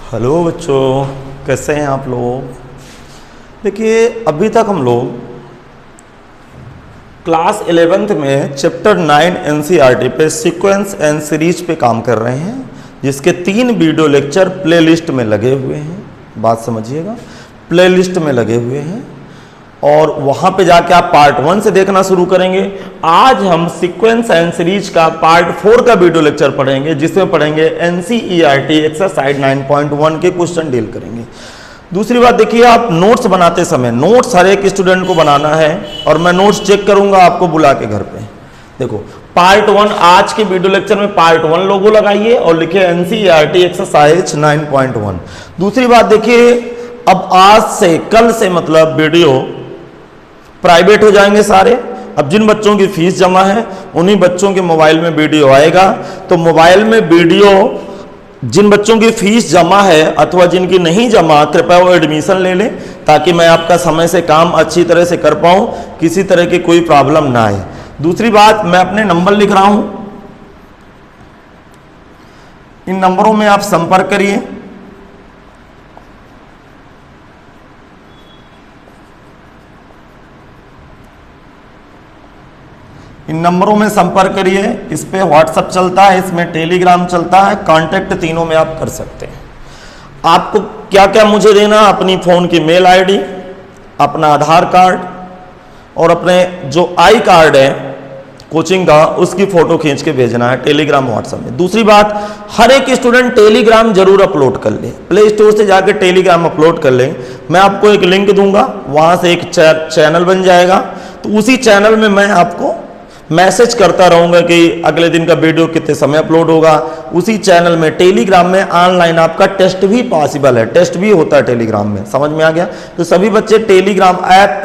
Hello बच्चों, कैसे हैं आप लोग। देखिए, अभी तक हम लोग क्लास 11th में चैप्टर 9 एनसीईआरटी पे सीक्वेंस एंड सीरीज पे काम कर रहे हैं, जिसके 3 वीडियो लेक्चर प्लेलिस्ट में लगे हुए हैं। बात समझिएगा, प्लेलिस्ट में लगे हुए हैं और वहाँ पे जाके आप पार्ट 1 से देखना शुरू करेंगे। आज हम सीक्वेंस एंड सीरीज का पार्ट 4 का वीडियो लेक्चर पढ़ेंगे, जिसमें पढ़ेंगे एनसीईआरटी एक्सरसाइज 9.1 के क्वेश्चन डील करेंगे। दूसरी बात देखिए, आप नोट्स बनाते समय नोट्स हर एक स्टूडेंट को बनाना है और मैं नोट्स चेक करूंगा आपको बुला के घर पे। देखो, पार्ट 1 आज के वीडियो लेक्चर में पार्ट 1 लोगो लगाइए और लिखिए एनसीईआरटी एक्सरसाइज 9.1। दूसरी बात देखिए, अब आज से कल से मतलब वीडियो प्राइवेट हो जाएंगे सारे। अब जिन बच्चों की फीस जमा है उन्हीं बच्चों के मोबाइल में वीडियो आएगा। तो मोबाइल में वीडियो जिन बच्चों की फीस जमा है अथवा जिनकी नहीं जमा, कृपया वो एडमिशन ले लें, ताकि मैं आपका समय से काम अच्छी तरह से कर पाऊं, किसी तरह की कोई प्रॉब्लम ना आए। दूसरी बात, मैं अपने नंबर लिख रहा हूं, इन नंबरों में आप संपर्क करिए। इन नंबरों में संपर्क करिए। इस पे व्हाट्सएप चलता है, इसमें टेलीग्राम चलता है, कांटेक्ट तीनों में आप कर सकते हैं। आपको क्या क्या मुझे देना, अपनी फ़ोन की मेल आईडी, अपना आधार कार्ड और अपने जो आई कार्ड है कोचिंग का, उसकी फ़ोटो खींच के भेजना है टेलीग्राम व्हाट्सएप में। दूसरी बात, हर एक स्टूडेंट टेलीग्राम जरूर अपलोड कर ले, प्ले स्टोर से जाकर टेलीग्राम अपलोड कर ले। मैं आपको एक लिंक दूंगा, वहाँ से एक चैनल बन जाएगा, तो उसी चैनल में मैं आपको मैसेज करता रहूंगा कि अगले दिन का वीडियो कितने समय अपलोड होगा। उसी चैनल में टेलीग्राम में ऑनलाइन आपका टेस्ट भी पॉसिबल है, टेस्ट भी होता है टेलीग्राम में। समझ में आ गया? तो सभी बच्चे टेलीग्राम ऐप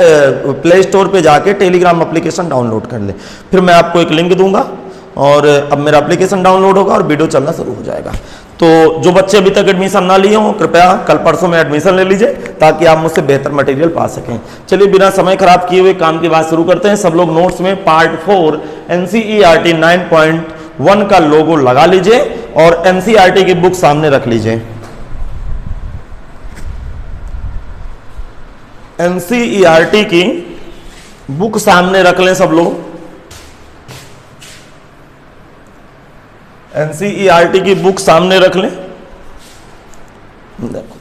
प्ले स्टोर पे जाके टेलीग्राम एप्लीकेशन डाउनलोड कर ले। फिर मैं आपको एक लिंक दूंगा और अब मेरा एप्लीकेशन डाउनलोड होगा और वीडियो चलना शुरू हो जाएगा। तो जो बच्चे अभी तक एडमिशन ना लिए हों, कृपया कल परसों में एडमिशन ले लीजिए, ताकि आप मुझसे बेहतर मटेरियल पा सकें। चलिए, बिना समय खराब किए हुए काम की बात शुरू करते हैं। सब लोग नोट्स में पार्ट 4 एनसीईआरटी 9.1 का लोगो लगा लीजिए और एनसीईआरटी की बुक सामने रख लीजिए। एनसीईआरटी की बुक सामने रख लें सब लोग। एनसीईआरटी की बुक सामने रख लें। देखो,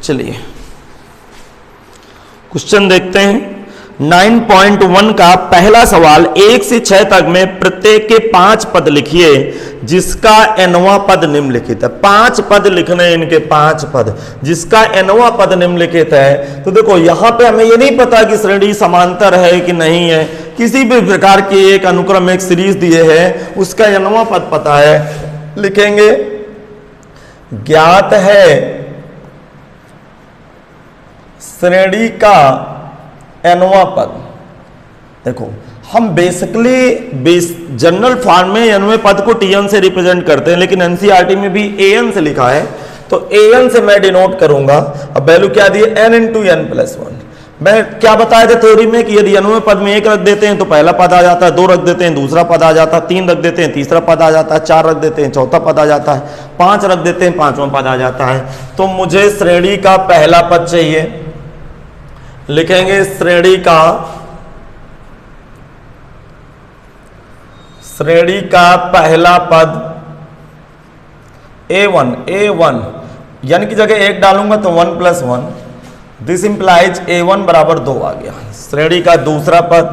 चलिए क्वेश्चन देखते हैं। 9.1 का पहला सवाल, 1 से 6 तक में प्रत्येक के 5 पद लिखिए जिसका nवां पद निम्नलिखित है। 5 पद लिखने, इनके 5 पद जिसका nवां पद निम्नलिखित है। तो देखो, यहां पे हमें ये नहीं पता कि श्रेणी समांतर है कि नहीं है, किसी भी प्रकार की एक अनुक्रम एक सीरीज दिए है, उसका nवां पद पता है। लिखेंगे ज्ञात है श्रेणी का nवां पद। देखो, हम बेसिकली जनरल फॉर्म में nवें पद को tn से रिप्रेजेंट करते हैं, लेकिन एनसीईआरटी में भी an से लिखा है, तो an से मैं डिनोट करूंगा। अब वैल्यू क्या दी है, n × n+1। मैं क्या बताया था थ्योरी में कि यदि nवें पद में 1 रख देते हैं तो पहला पद आ जाता है, 2 रख देते हैं दूसरा पद आ जाता है, 3 रख देते हैं तीसरा पद आ जाता है, 4 रख देते हैं चौथा पद आ जाता है, 5 रख देते हैं पांचवा पद आ जाता है। तो मुझे श्रेणी का पहला पद चाहिए। लिखेंगे श्रेणी का पहला पद A1 यानी कि जगह 1 डालूंगा तो 1+1, दिस इंप्लाइज A1 बराबर 2 आ गया। श्रेणी का दूसरा पद,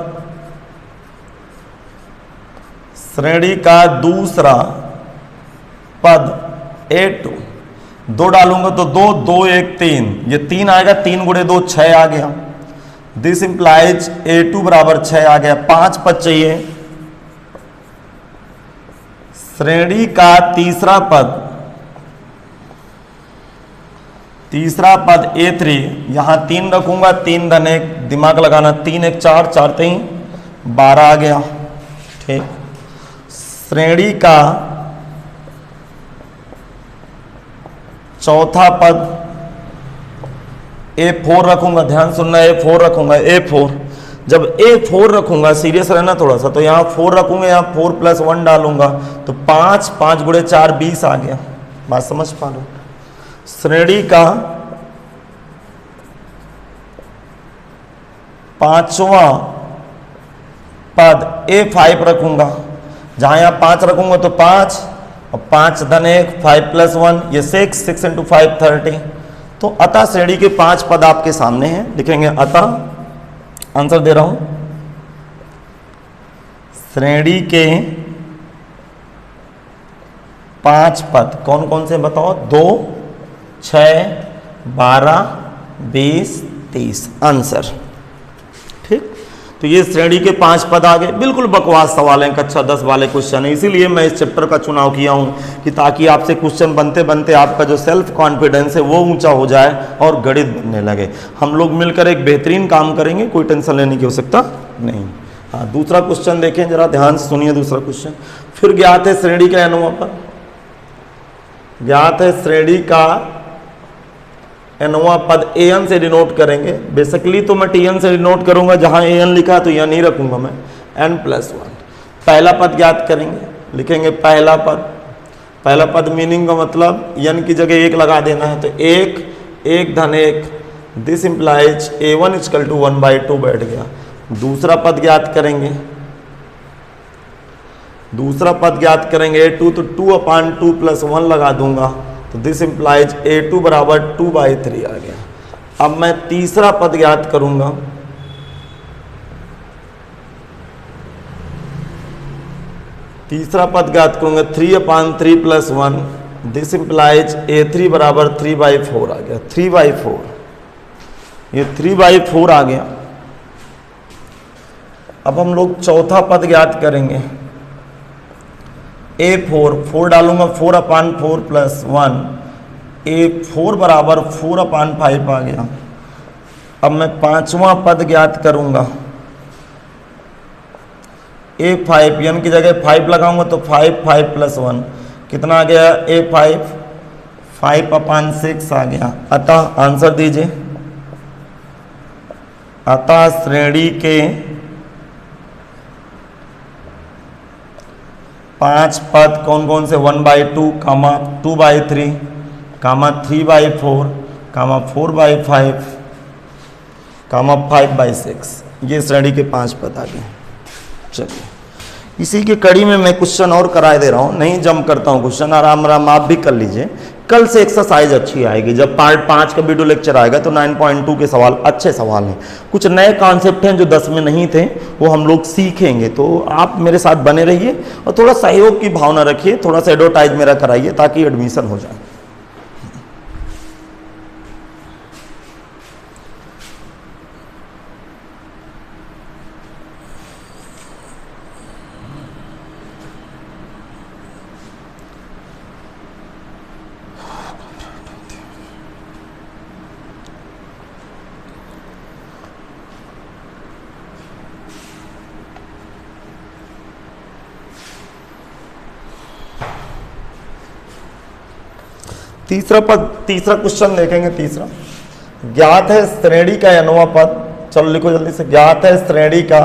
श्रेणी का दूसरा पद A2, 2 डालूंगा तो 2, 2 1 3, ये 3 आएगा, 3 × 2 6 आ गया। दिस इंप्लाइज A2 बराबर 6 आ गया। 5 पद चाहिए। श्रेणी का तीसरा पद A3, यहां 3 रखूंगा, 3 धन 1, दिमाग लगाना, 3 1 4, 4 3 12 आ गया। ठीक। श्रेणी का चौथा पद A4 रखूंगा, ध्यान सुनना, A4 रखूंगा। A4 जब A4 रखूंगा, सीरियस रहना थोड़ा सा, तो यहाँ 4 रखूंगा, यहाँ 4+1 डालूंगा तो 5 5 × 4 20 आ गया। बात समझ पा रहे हो? श्रेणी का पांचवा पद A5 रखूंगा, जहां यहां 5 रखूंगा तो 5 और 5 धन 1 5 प्लस 1 ये 6 इंटू 5 30। तो अतः श्रेणी के 5 पद आपके सामने हैं, लिखेंगे अतः आंसर दे रहा हूं श्रेणी के 5 पद कौन कौन से बताओ? 2 6 12 20 30 आंसर। ठीक, तो ये श्रेणी के 5 पद आ गए। बिल्कुल बकवास सवाल हैं, कक्षा 10 वाले क्वेश्चन है, इसीलिए मैं इस चैप्टर का चुनाव किया हूं कि ताकि आपसे क्वेश्चन बनते बनते आपका जो सेल्फ कॉन्फिडेंस है वो ऊंचा हो जाए और गणित बनने लगे। हम लोग मिलकर एक बेहतरीन काम करेंगे, कोई टेंशन लेने की आवश्यकता नहीं। हाँ, दूसरा क्वेश्चन देखें, जरा ध्यान से सुनिए दूसरा क्वेश्चन। फिर ज्ञात है श्रेणी का nवां पद, ज्ञात है श्रेणी का nवां पद an से डिनोट करेंगे। बेसिकली तो मैं tn से डिनोट करूंगा, जहां an लिखा है तो यह नहीं रखूंगा मैं, n+1। पहला पद ज्ञात करेंगे, लिखेंगे पहला पद। पहला पद मीनिंग का मतलब n की जगह 1 लगा देना है, तो 1 धन 1 दिस इंप्लाइज a1 = 1/2 बैठ गया। दूसरा पद ज्ञात करेंगे, दूसरा पद ज्ञात करेंगे a2 तो 2/2 + 1 लगा दूंगा, तो दिस इंप्लाइज a2 = 2/3 आ गया। अब मैं तीसरा पद ज्ञात करूंगा, तीसरा पद ज्ञात करूंगा 3/3 + 1 दिस इंप्लाइज a3 = 3/4 आ गया। 3/4 ये 3/4 आ गया। अब हम लोग चौथा पद ज्ञात करेंगे, a4 4 डालूंगा 4/4 + 1 a4 = 4/5 आ गया। अब मैं पांचवा पद ज्ञात करूंगा, a5 n की जगह 5 लगाऊंगा तो 5 + 1 कितना आ गया? a5 5/6 आ गया। अतः आंसर दीजिए, अतः श्रेणी के 5 पद कौन कौन से? 1/2, 2/3, 3/4, 4/5, 5/6 ये श्रेणी के 5 पद आ गए। चलिए, इसी की कड़ी में मैं क्वेश्चन और कराए दे रहा हूँ, नहीं जम करता हूँ क्वेश्चन, आराम आराम आप भी कर लीजिए। कल से एक्सरसाइज अच्छी आएगी, जब पार्ट 5 का वीडियो लेक्चर आएगा तो 9.2 के सवाल अच्छे सवाल हैं। कुछ नए कॉन्सेप्ट हैं जो 10 में नहीं थे, वो हम लोग सीखेंगे। तो आप मेरे साथ बने रहिए और थोड़ा सहयोग की भावना रखिए, थोड़ा सा एडवर्टाइज मेरा कराइए ताकि एडमिशन हो जाए। तीसरा क्वेश्चन देखेंगे। तीसरा, ज्ञात है श्रेणी का nवां पद, चलो लिखो जल्दी से, ज्ञात है श्रेणी का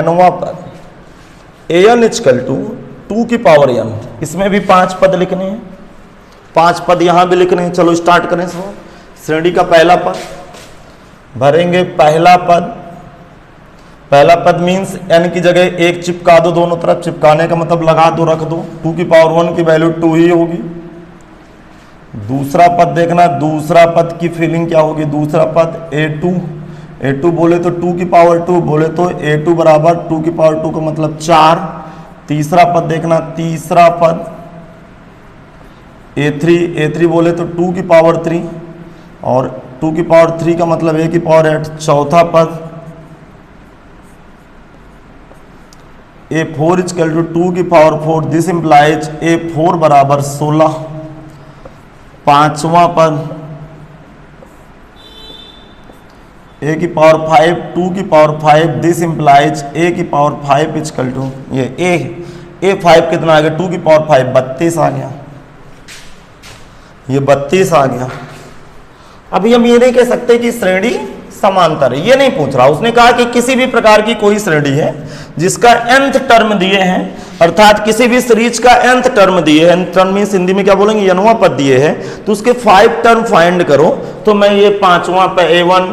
nवां पद an = 2n। इसमें भी 5 पद लिखने हैं, 5 पद यहां भी लिखने हैं। चलो स्टार्ट करें। श्रेणी का पहला पद भरेंगे, पहला पद मीन्स n की जगह 1 चिपका दो, दोनों तरफ चिपकाने का मतलब लगा दो, रख दो। 2 की वैल्यू 2 ही होगी। दूसरा पद देखना, दूसरा पद की फीलिंग क्या होगी? दूसरा पद a2 बोले तो 2 बोले तो a2 = 2 का मतलब 4। तीसरा पद देखना, तीसरा पद a3 बोले तो 2 और 2 का मतलब a8। चौथा पद a4 = 2 दिस इंप्लाइज a4 = 16। पांचवा पद a5 दिस इंप्लाइज a5 ये a5 कितना आ गया? 2 32 आ गया, ये 32 आ गया। अभी हम ये नहीं कह सकते कि श्रेणी समांतर है, ये नहीं पूछ रहा। उसने कहा कि किसी भी प्रकार की कोई श्रेणी है जिसका nth टर्म दिए हैं, अर्थात किसी भी सीरीज का nth टर्म दिए हैं, nth टर्म मींस हिंदी में क्या बोलेंगे, nवां पद दिए हैं, तो उसके 5 टर्म फाइंड करो। तो मैं ये पांचवा पे A1,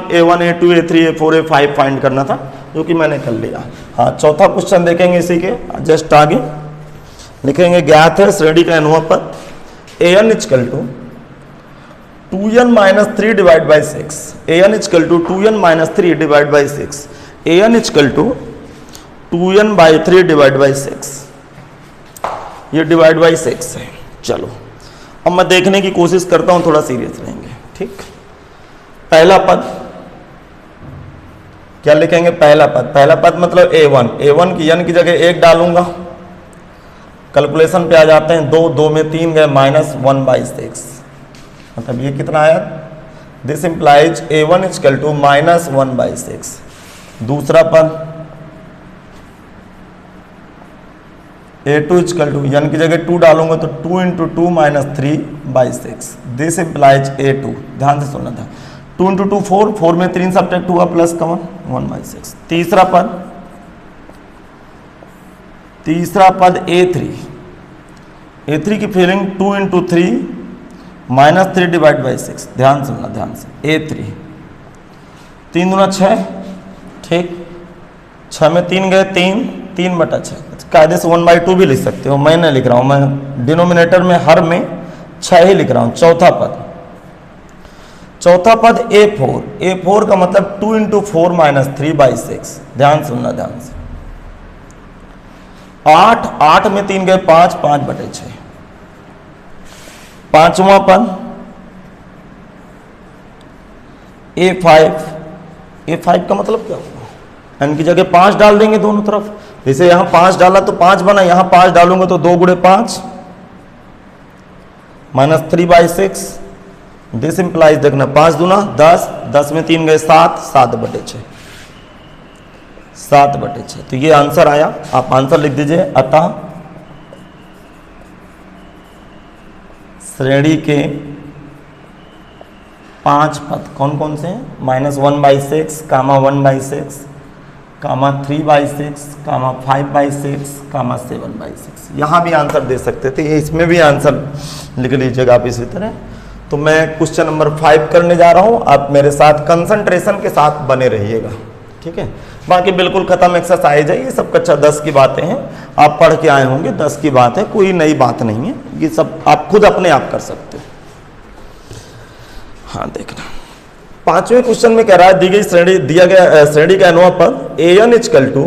A2, A3, A4, A5 find करना था, जो कि मैंने कर लिया। हाँ, चौथा क्वेश्चन देखेंगे इसी के जस्ट आगे। लिखेंगे ज्ञात है श्रेणी का nवां पद an equal to 2n minus 3 divide by 6, an equal to 2n minus 3 divide by 6, an equal to 2n by 3 divide by 6, ये डिवाइड बाई 6 है। चलो अब मैं देखने की कोशिश करता हूं, थोड़ा सीरियस रहेंगे, ठीक। पहला पद क्या लिखेंगे, पहला पद मतलब a1 की n की जगह 1 डालूंगा, कैलकुलेशन पे आ जाते हैं, 2 में 3 गए, -1/6, मतलब ये कितना आया, this implies a1 equal to -1/6। दूसरा पद a2 इक्वल टू n की जगह 2 डालूंगा तो 2 × 2 -3/6, दिस इंप्लाइज a2, ध्यान से सुनना था, 2 × 2 4 में 3 सब्ट्रैक्ट हुआ प्लस का 1/6। तीसरा पद a3 की फीलिंग 2 × 3 -3 डिवाइड बाई 6, ध्यान सुनना ध्यान से, a3 3 दूना 6, ठीक, 6 में 3 गए, 3/6, कायदे से 1/2 भी लिख सकते हो, मैं नहीं लिख रहा हूं, मैं डिनोमिनेटर में हर में 6 ही लिख रहा हूं। चौथा पद a4 का मतलब 2 × 4 -3/6, ध्यान सुनना ध्यान से, 8 में 3 गए, 5/6। पांचवा पद a5 का मतलब क्या होगा, n की जगह 5 डाल देंगे दोनों तरफ, जैसे यहां 5 डाला तो 5 बना, यहां 5 डालूंगा तो 2 × 5 -3/6, दिस इंप्लाइज देखना 5 दूना 10, 10 में 3 गए 7/6, 7/6। तो ये आंसर आया, आप आंसर लिख दीजिए। अतः श्रेणी के 5 पद कौन कौन से हैं, -1/6, 1/6, 3/6, 5/6, 7/6। यहाँ भी आंसर दे सकते थे, इसमें भी आंसर लिख लीजिएगा आप इसी तरह। तो मैं क्वेश्चन नंबर 5 करने जा रहा हूँ, आप मेरे साथ कंसंट्रेशन के साथ बने रहिएगा, ठीक है। बाकी बिल्कुल खत्म एक्सरसाइज है, ये सब कक्षा 10 की बातें हैं, आप पढ़ के आए होंगे, 10 की बात है, कोई नई बात नहीं है, ये सब आप खुद अपने आप कर सकते हो। हाँ देखना, 5वें क्वेश्चन में कह रहा है, दी गई श्रेणी, दिया गया श्रेणी का nवां पद an इक्वल टू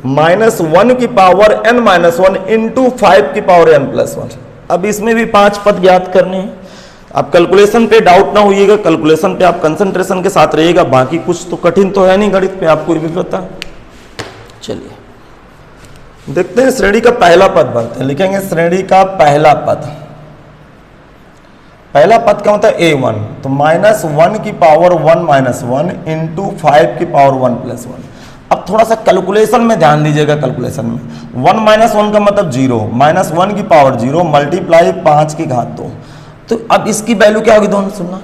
-1 की पावर n-1 इंटू 5 की पावर n+1। अब इसमें भी 5 पद ज्ञात करने हैं। आप कैलकुलेशन पे डाउट ना होइएगा, कैलकुलेशन पे आप कंसंट्रेशन के साथ रहिएगा, बाकी कुछ तो कठिन तो है नहीं गणित पे, आपको भी पता है। चलिए देखते हैं श्रेणी का पहला पद भरते हैं। लिखेंगे श्रेणी का पहला पद का मतलब a1, तो -1 की पावर 1-1 इंटू 5 की पावर 1+1। अब थोड़ा सा कैलकुलेशन में ध्यान दीजिएगा, कैलकुलेशन में 1-1 का मतलब 0, -1 की पावर 0 मल्टीप्लाई 5 की घात 2। तो अब इसकी वैल्यू क्या होगी, दोनों सुनना,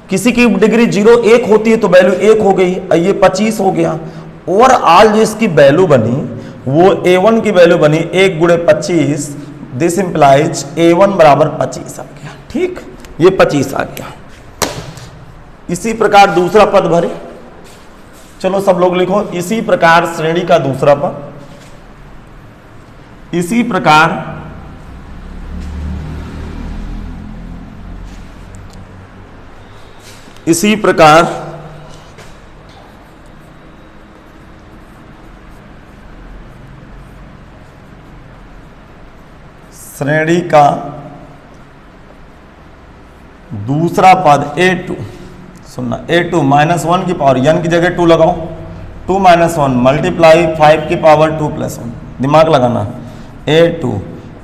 किसी की डिग्री 0 1 होती है तो वैल्यू 1 हो गई, ये 25 हो गया। ओवरऑल जो इसकी वैल्यू बनी वो a1 की वैल्यू बनी 1 × 25, दिस इंप्लाइज a1 बराबर 25 आ गया, ठीक, ये 25 आ गया। इसी प्रकार दूसरा पद भरे, चलो सब लोग लिखो, इसी प्रकार श्रेणी का दूसरा पद, इसी प्रकार श्रेणी का दूसरा पद a2, सुनना a2 -1 की पावर n की जगह 2 लगाओ, 2 - 1 मल्टीप्लाई 5 की पावर 2+1, दिमाग लगाना, a2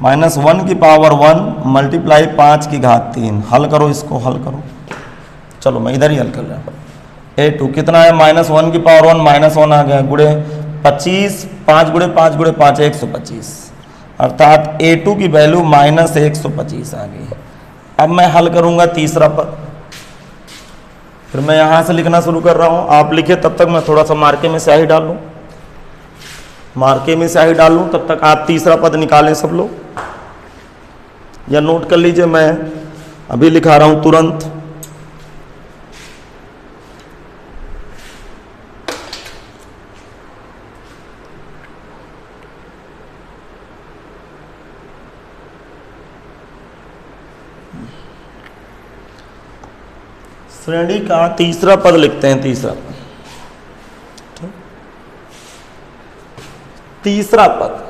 -1 की पावर 1 मल्टीप्लाई 5 की घात 3, हल करो इसको, हल करो, चलो मैं इधर ही हल कर रहा हूँ। a2 कितना है, -1 की पावर 1 -1 आ गया, गुणे 25, 5 × 5 × 5 125, अर्थात a2 की वैल्यू -125 आ गई। अब मैं हल करूंगा तीसरा पद, फिर मैं यहाँ से लिखना शुरू कर रहा हूँ, आप लिखे तब तक मैं थोड़ा सा मार्के में स्याही डाल लूँ, मार्के में स्याही डाल लूँ, तब तक आप तीसरा पद निकालें सब लोग, या नोट कर लीजिए, मैं अभी लिखा रहा हूँ तुरंत। श्रेणी का तीसरा पद लिखते हैं, तीसरा पद, तीसरा पद,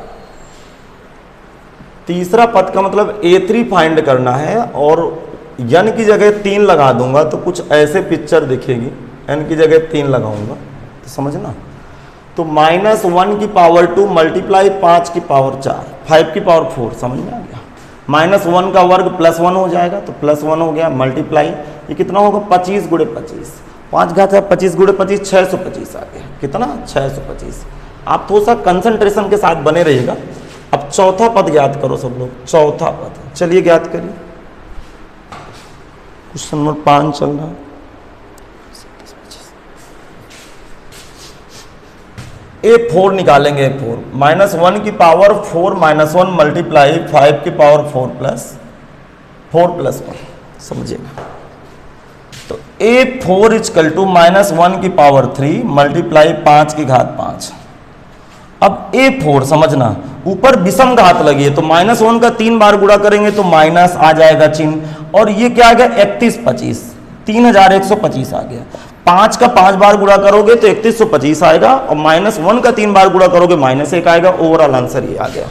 तीसरा पद का मतलब A3 फाइंड करना है, और n की जगह 3 लगा दूंगा तो कुछ ऐसे पिक्चर दिखेगी, n की जगह 3 लगाऊंगा तो समझना, तो -1 की पावर 2 मल्टीप्लाई 5 की पावर 4, 5 की पावर 4, समझ में आ गया। -1 का वर्ग +1 हो जाएगा, तो +1 हो गया, मल्टीप्लाई ये कितना होगा 25 × 25, 5 घात है 25 × 25 625 आ गया, कितना 625। आप थोड़ा सा कंसंट्रेशन के साथ बने रहिएगा। अब चौथा पद ज्ञात करो सब लोग, चौथा पद, चलिए ज्ञात करिए। क्वेश्चन नंबर 5 चल रहा है। A4 निकालेंगे, A4 -1 की पावर 4 -1 मल्टीप्लाई 5 की पावर 4 + 1, समझिएगा। तो A4 = -1 की पावर 3 मल्टीप्लाई 5 की घात 5। अब A4 समझना, ऊपर विषम घात लगी है तो -1 का 3 बार गुणा करेंगे तो माइनस आ जाएगा चिन्ह, और ये क्या आ गया 3125, 3125 आ गया। 5 का 5 बार गुणा करोगे तो 3125 आएगा, और -1 का 3 बार गुणा करोगे -1 आएगा। ओवरऑल आंसर ये आ गया।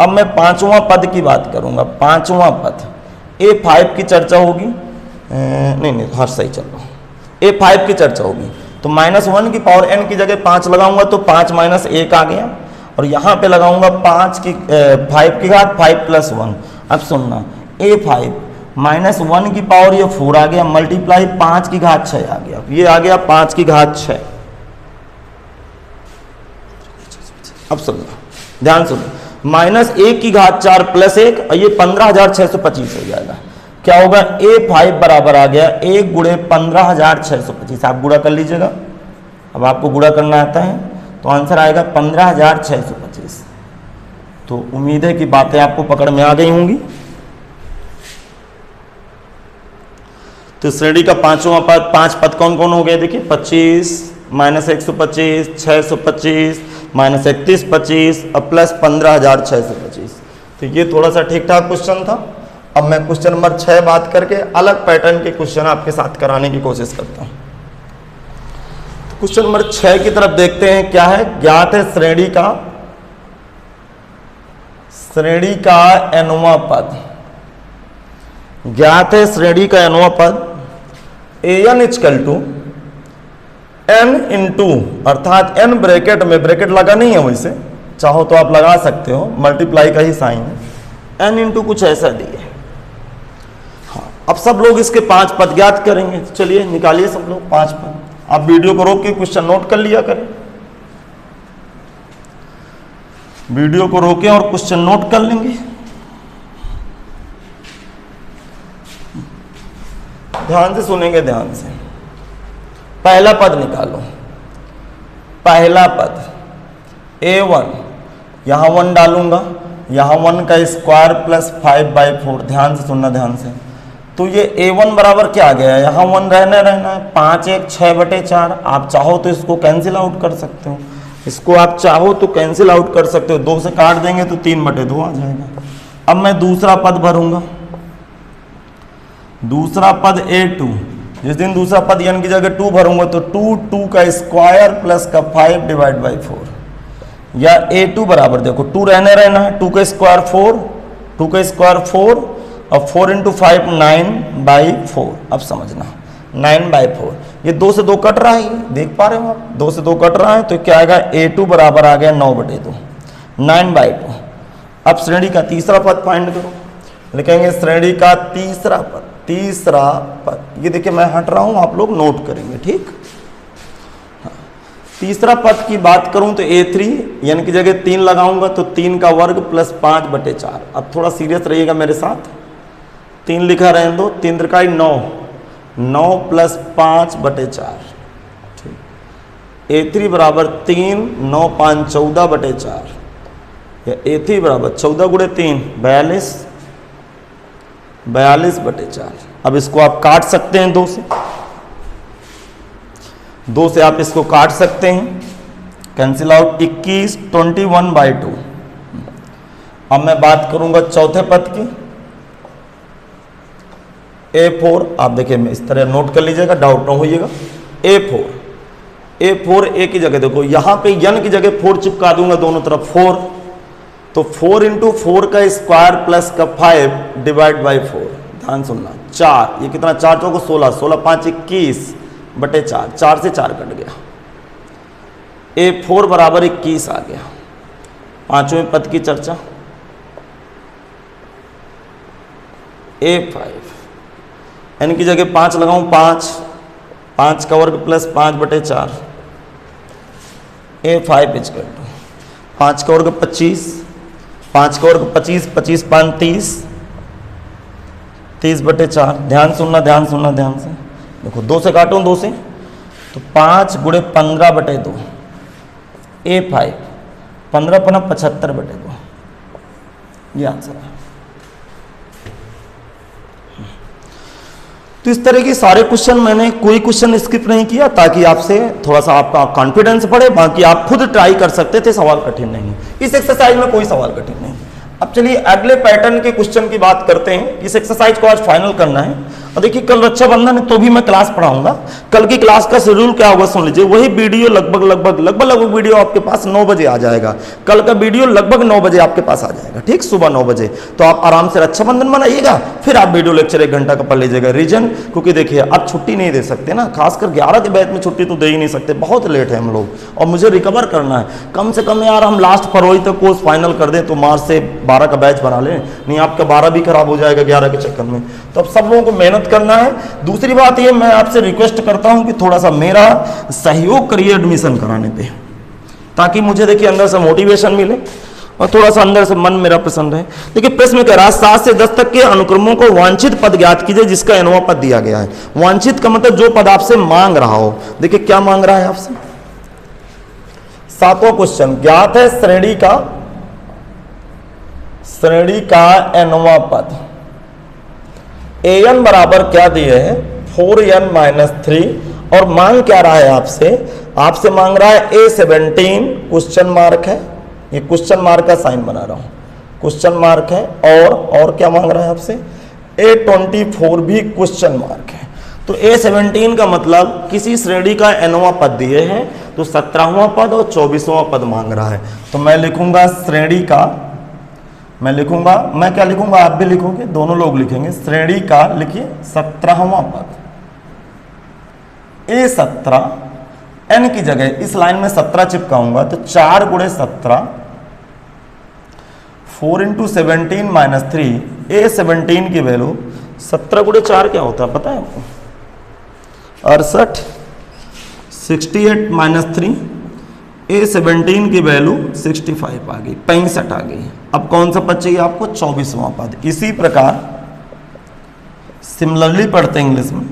अब मैं पांचवा पद की बात करूंगा, पांचवा पद A5 की चर्चा होगी, नहीं हर सही चल रहा, A5 की चर्चा होगी तो -1 की पावर n की जगह 5 लगाऊंगा तो 5 - 1 आ गया, और यहाँ पे लगाऊंगा 5 की घात 5 + 1। अब सुनना, A5 -1 की पावर ये 4 आ गया, मल्टीप्लाई 5 की घात 6 आ गया, ये आ गया 5 की घात 6। अब सुनना, ध्यान सुनो, -1 की घात 4 + 1, और ये 15625 हो जाएगा। क्या होगा, A5 बराबर आ गया 1 × 15625। आप गुणा कर लीजिएगा, अब आपको गुणा करना आता है तो आंसर आएगा 15625। तो उम्मीद है कि बातें आपको पकड़ में आ गई होंगी। तो श्रेणी का पांचवा पद, 5 पद कौन कौन हो गए देखिए, 25 -125 625 -3125 और प्लस 15625। तो ये थोड़ा सा ठीक ठाक क्वेश्चन था। अब मैं क्वेश्चन नंबर 6 बात करके अलग पैटर्न के क्वेश्चन आपके साथ कराने की कोशिश करता हूं। तो क्वेश्चन नंबर 6 की तरफ देखते हैं, क्या है, ज्ञात है श्रेणी का nवां पद, ज्ञात है श्रेणी का nवां पद an = n × अर्थात n ब्रैकेट में, ब्रैकेट लगा नहीं है, वैसे चाहो तो आप लगा सकते हो, मल्टीप्लाई का ही साइन है, n × कुछ ऐसा दिए। हाँ, अब सब लोग इसके 5 पद ज्ञात करेंगे। चलिए निकालिए सब लोग 5 पद। आप वीडियो को रोक के क्वेश्चन नोट कर लिया करें, वीडियो को रोकें और क्वेश्चन नोट कर लेंगे। ध्यान से सुनेंगे, ध्यान से। पहला पद निकालो, पहला पद A1, यहां 1 डालूंगा, यहां 1 का स्क्वायर प्लस 5/4। ध्यान से सुनना, ध्यान से। तो ये A1 बराबर क्या आ गया, यहाँ 1 रहना है, 5 × 1 6/4। आप चाहो तो इसको कैंसिल आउट कर सकते हो, इसको आप चाहो तो कैंसिल आउट कर सकते हो, 2 से काट देंगे तो 3/2 आ जाएगा। अब मैं दूसरा पद भरूंगा, दूसरा पद A2। जिस दिन दूसरा पद n की जगह 2 भरूंगा तो 2 का स्क्वायर प्लस का 5/4, या A2 बराबर देखो 2 रहना है, 2 का स्क्वायर 4, 2 का स्क्वायर 4 और 4 × 5 9/4। अब समझना, 9/4, ये 2 से 2 कट रहा है, देख पा रहे हो आप, 2 से 2 कट रहा है, तो क्या आएगा, A2 बराबर आ गया 9/2, 9/2। अब श्रेणी का तीसरा पद फाइंड करो, लिखेंगे श्रेणी का तीसरा पद, तीसरा पद। ये देखिए मैं हट रहा हूं, आप लोग नोट करेंगे, ठीक। तीसरा पद की बात करूं तो A3, n की जगह 3 लगाऊंगा तो 3 का वर्ग प्लस 5/4। अब थोड़ा सीरियस रहिएगा मेरे साथ, 3 लिखा रहने दो, 3 × 9, 9 + 5/4, ठीक। A3 बराबर 3, 9 × 5 = 14/4, या A3 बराबर 14 × 3 42, 42/4। अब इसको आप काट सकते हैं 2 से, 2 से आप इसको काट सकते हैं, कैंसिल आउट, 21, 21/2। अब मैं बात करूंगा चौथे पद की, A4। आप देखिए, मैं इस तरह नोट कर लीजिएगा, डाउट ना होइएगा। A4 A की जगह देखो, यहां पे n की जगह 4 चिपका दूंगा दोनों तरफ, 4, तो 4 × 4 का स्क्वायर प्लस का 5 / 4। ध्यान सुनना, 4, ये कितना, 4 × 4 = 16, 16 × 5 = 21/4, 4 से 4 कट गया। A4 बराबर 21 आ गया। पांचवें पद की चर्चा, A5, n की जगह 5 लगाऊं, 5 का वर्ग प्लस 5/4, A5 = 5 का वर्ग 25, 5 का वर्ग 25, 25 × 5 = 30, 30/4। ध्यान सुनना, ध्यान सुनना, ध्यान से देखो, 2 से काटूं, 2 से, तो 5 × 15/2, A5, 15 × 5 = 75/2, ये आंसर है। तो इस तरह के सारे क्वेश्चन, मैंने कोई क्वेश्चन स्किप नहीं किया ताकि आपसे थोड़ा सा आपका कॉन्फिडेंस बढ़े। बाकी आप खुद ट्राई कर सकते थे, सवाल कठिन नहीं है इस एक्सरसाइज में, कोई सवाल कठिन नहीं। अब चलिए अगले पैटर्न के क्वेश्चन की बात करते हैं। इस एक्सरसाइज को आज फाइनल करना है। और देखिए, कल रक्षाबंधन है तो भी मैं क्लास पढ़ाऊंगा। कल की क्लास का शेड्यूल क्या होगा सुन लीजिए। वही वीडियो लगभग वीडियो आपके पास 9 बजे आ जाएगा। कल का वीडियो लगभग 9 बजे आपके पास आ जाएगा, ठीक, सुबह 9 बजे। तो आप आराम से रक्षाबंधन मनाइएगा, फिर आप वीडियो लेक्चर 1 घंटा का पढ़ लीजिएगा। रीजन, क्योंकि देखिए अब छुट्टी नहीं दे सकते ना, खासकर 11 के बैच में छुट्टी तो दे ही नहीं सकते, बहुत लेट है हम लोग, और मुझे रिकवर करना है। कम से कम यार हम लास्ट फरवरी तक कोर्स फाइनल कर दें तो मार्च से 12 का बैच बना लें, नहीं आपका 12 भी खराब हो जाएगा 11 के चक्कर में। तो अब सब लोगों को मेहनत करना है। दूसरी बात ये, मैं आपसे रिक्वेस्ट करता हूं कि थोड़ा सा मेरा सहयोग करिए एडमिशन कराने पे, ताकि मुझे देखिए अंदर से मोटिवेशन मिले और थोड़ा सा अंदर से मन मेरा प्रसन्न रहे। देखिए प्रश्न कह रहा है 7 से 10 तक के अनुक्रमों को वांछित पद ज्ञात कीजिए जिसका nवां पद दिया गया है। वांछित का मतलब जो पद आपसे मांग रहा हो। देखिए क्या मांग रहा है आपसे, 7वां क्वेश्चन, ज्ञात है श्रेणी का nवां पद। an बराबर क्या दिए है, 4n-3, और मांग क्या रहा है आपसे मांग रहा है A17 क्वेश्चन मार्क है, ये क्वेश्चन मार्क का साइन बना रहा हूं, क्वेश्चन मार्क है, और क्या मांग रहा है आपसे, A24 भी क्वेश्चन मार्क है। तो A17 का मतलब किसी श्रेणी का nवां पद दिए हैं, तो 17वां पद और 24वां पद मांग रहा है। तो मैं लिखूंगा श्रेणी का, मैं क्या लिखूंगा, आप भी लिखोगे, दोनों लोग लिखेंगे। श्रेणी का लिखिए 17वां पद, A17, n की जगह इस लाइन में 17 चिपकाऊंगा, तो 4 × 17, 4 × 17 - 3, A17 की वैल्यू 17 × 4 क्या होता है पता है आपको, 68, 68 - 3, A17 की वैल्यू 65 आ गई, 65 आ गई। अब कौन सा पद चाहिए आपको, 24वां पद। इसी प्रकार सिमिलरली पढ़ते हैं इंग्लिश में,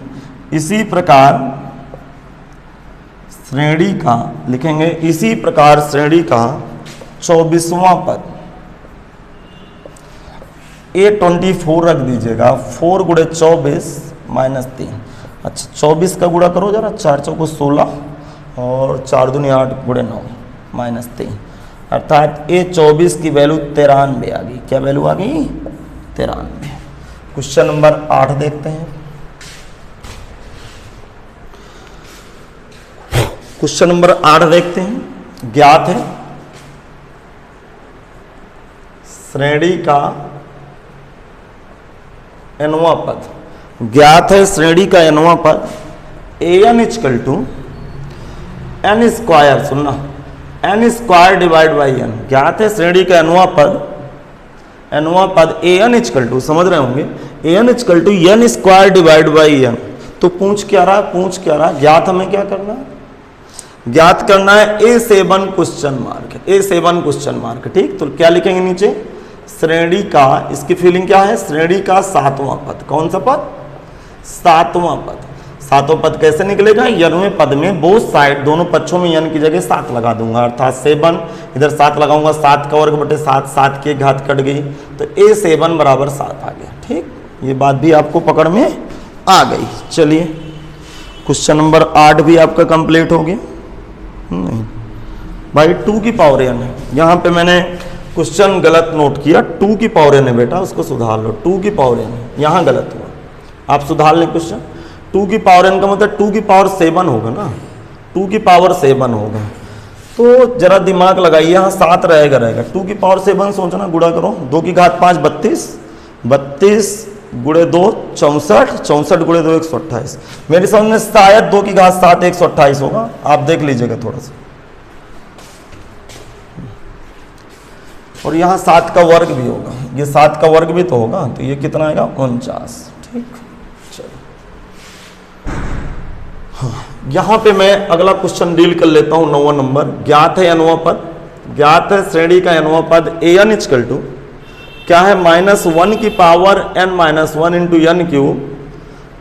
इसी प्रकार श्रेणी का लिखेंगे, इसी प्रकार श्रेणी का 24वां पद, A24 रख दीजिएगा, 4 × 24 - 3। अच्छा 24 का गुणा करो जरा, 4 × 4 = 16 और 4 × 2 = 8 × 9 - 3, अर्थात A24 की वैल्यू 93 आ गई। क्या वैल्यू आ गई, 93। क्वेश्चन नंबर 8 देखते हैं। क्वेश्चन नंबर 8 देखते हैं। ज्ञात है श्रेणी का nवां पद, ज्ञात है श्रेणी का nवां पद, an = n स्क्वायर, सुनना, n स्क्वायर / n। ज्ञात है श्रेणी का nवां पद an = समझ रहे होंगे, an = n स्क्वायर / n। तो पूछ क्या रहा, ज्ञात हमें क्या करना है, ज्ञात करना है A7 question mark, A7 question mark, ठीक। तो क्या लिखेंगे नीचे, श्रेणी का, इसकी फीलिंग क्या है, श्रेणी का 7वां पद। कौन सा पद, 7वां पद। सातों पद कैसे निकलेगा, यनवें पद में बोथ साइड दोनों पक्षों में यन की जगह 7 लगा दूंगा, अर्थात 7, इधर 7 लगाऊंगा, 7 का वर्ग बटे 7, 7 की घात कट गई, तो A7 बराबर 7 आ गया। ठीक, ये बात भी आपको पकड़ में आ गई। चलिए क्वेश्चन नंबर 8 भी आपका कंप्लीट हो गया। नहीं भाई 2 की पावर n है, यहाँ पे मैंने क्वेश्चन गलत नोट किया, 2 की पावर n है बेटा, उसको सुधार लो, 2 की पावर n है, यहाँ गलत हुआ, आप सुधार लें क्वेश्चन। 2 की पावर n का मतलब 2 की पावर 7 होगा ना, 2 की पावर 7 होगा, तो जरा दिमाग लगाइए, यहाँ 7 रहेगा, 2 की पावर 7 सोचना, गुणा करो, 2 की घात 5 32, 32 गुणे 2 64, 64 गुणे 2 128, मेरी समझ में शायद 2 की घात 7 128 होगा, आप देख लीजिएगा थोड़ा सा। और यहाँ 7 का वर्ग भी होगा, ये 7 का वर्ग भी तो होगा, तो ये कितना आएगा 49। ठीक, चलो हाँ, यहाँ पे मैं अगला क्वेश्चन डील कर लेता हूँ। 9वां नंबर, ज्ञात है nवां पद, ज्ञात है श्रेणी का nवां पद an इक्वल टू क्या है, -1 की power n-1 into n cube,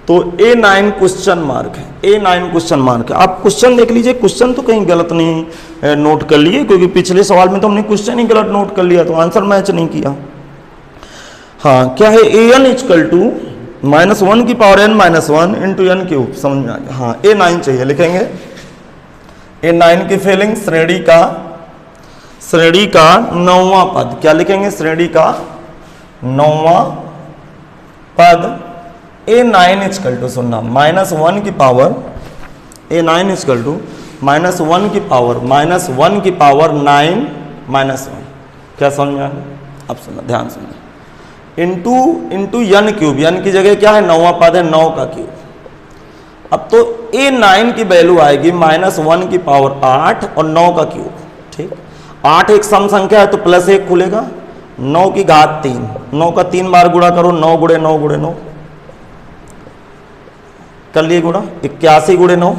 तो A9 क्वेश्चन मार्क है, A9 क्वेश्चन मार्क है। आप क्वेश्चन देख लीजिए, क्वेश्चन तो कहीं गलत नहीं नोट कर लिए, क्योंकि पिछले सवाल में तो हमने क्वेश्चन ही गलत नोट कर लिया, तो आंसर मैच नहीं किया। हाँ, क्या है, an इक्वल टू -1 की power n-1 into n cube, समझ में आ गया। हाँ, A9 चाहिए, लिखेंगे A9 की फीलिंग, श्रेणी का 9वां पद, क्या लिखेंगे, श्रेणी का 9वां पद A9 इक्वल टू, सुनना, -1 की पावर, A9 इक्वल टू -1 की पावर 9 -1, क्या समझ में आ गया? अब सुनना, ध्यान सुनना, इंटू n क्यूब, n की जगह क्या है, 9वां पद है, 9 का क्यूब। अब तो A9 की वैल्यू आएगी -1 की पावर 8 और 9 का क्यूब। ठीक, 8 एक सम संख्या है तो +1 खुलेगा, 9 की घात 3, 9 का 3 बार गुणा करो, 9 गुणे 9 गुणे 9 कर लिए गुणा, 81 गुणे 9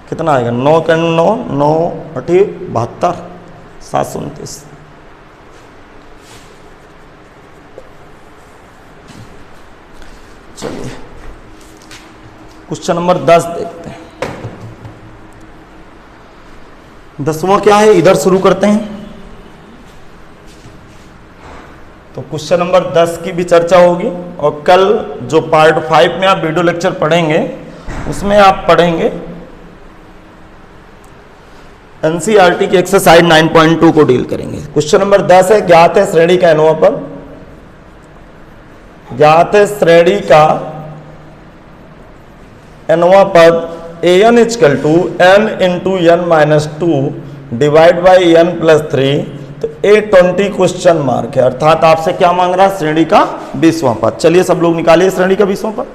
कितना आएगा, 9 का 9, 9 8 72, 729। चलिए क्वेश्चन नंबर 10 देखते हैं। 10वां क्या है, इधर शुरू करते हैं। तो क्वेश्चन नंबर 10 की भी चर्चा होगी, और कल जो पार्ट 5 में आप वीडियो लेक्चर पढ़ेंगे उसमें आप पढ़ेंगे एनसीईआरटी की एक्सरसाइज 9.2 को डील करेंगे। क्वेश्चन नंबर 10 है, ज्ञात है श्रेणी का nवां पद, ज्ञात है श्रेणी का nवां पद an equal to n into n-2 divide by n plus 3, तो A20 क्वेश्चन मार्क है, अर्थात आपसे क्या मांग रहा है, श्रेणी का 20वां पद। चलिए सब लोग निकालिए श्रेणी का 20वां पद।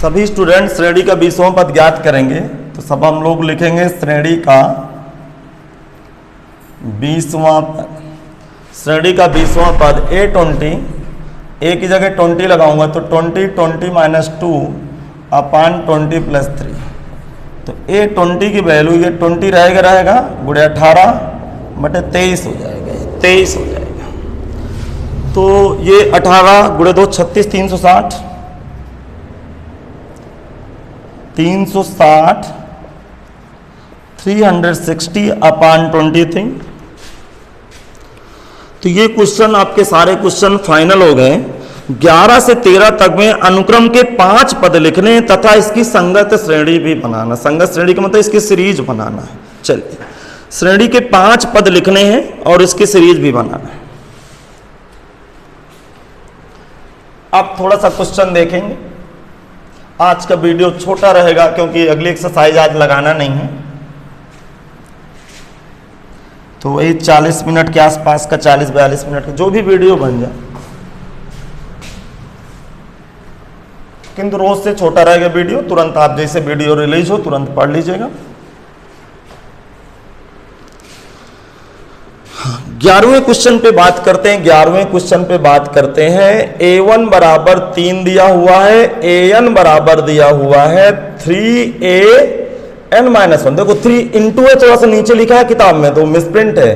सभी स्टूडेंट श्रेणी का 20वां पद ज्ञात करेंगे, तो सब हम लोग लिखेंगे श्रेणी का 20वां पद, श्रेणी का 20वां पद A20, A की जगह 20 लगाऊंगा तो 20 -2 अपान 20 प्लस 3, तो A20 की वैल्यू, ये 20 रहेगा गुणे 18 बटे 23 हो जाएगा, 23 हो जाएगा। तो ये 18 गुणे 2 36, 360 360 अपान 23। तो ये क्वेश्चन आपके सारे क्वेश्चन फाइनल हो गए। 11 से 13 तक में अनुक्रम के 5 पद लिखने तथा इसकी संगत श्रेणी भी बनाना। संगत श्रेणी का मतलब इसकी सीरीज बनाना है। चलिए, श्रेणी के 5 पद लिखने हैं और इसकी सीरीज भी बनाना है। अब थोड़ा सा क्वेश्चन देखेंगे। आज का वीडियो छोटा रहेगा क्योंकि अगली एक्सरसाइज आज लगाना नहीं है, तो वही 40 मिनट के आसपास का, 40-42 मिनट का जो भी वीडियो बन जाए, किंतु रोज से छोटा रहेगा वीडियो। तुरंत आप जैसे वीडियो रिलीज हो तुरंत पढ़ लीजिएगा। 11वें क्वेश्चन पे बात करते हैं। 11वें क्वेश्चन पे बात करते हैं। A1 बराबर 3 दिया हुआ है, AN बराबर दिया हुआ है 3AN-1। देखो 3 इंटू है, थोड़ा सा नीचे लिखा है किताब में तो मिसप्रिंट है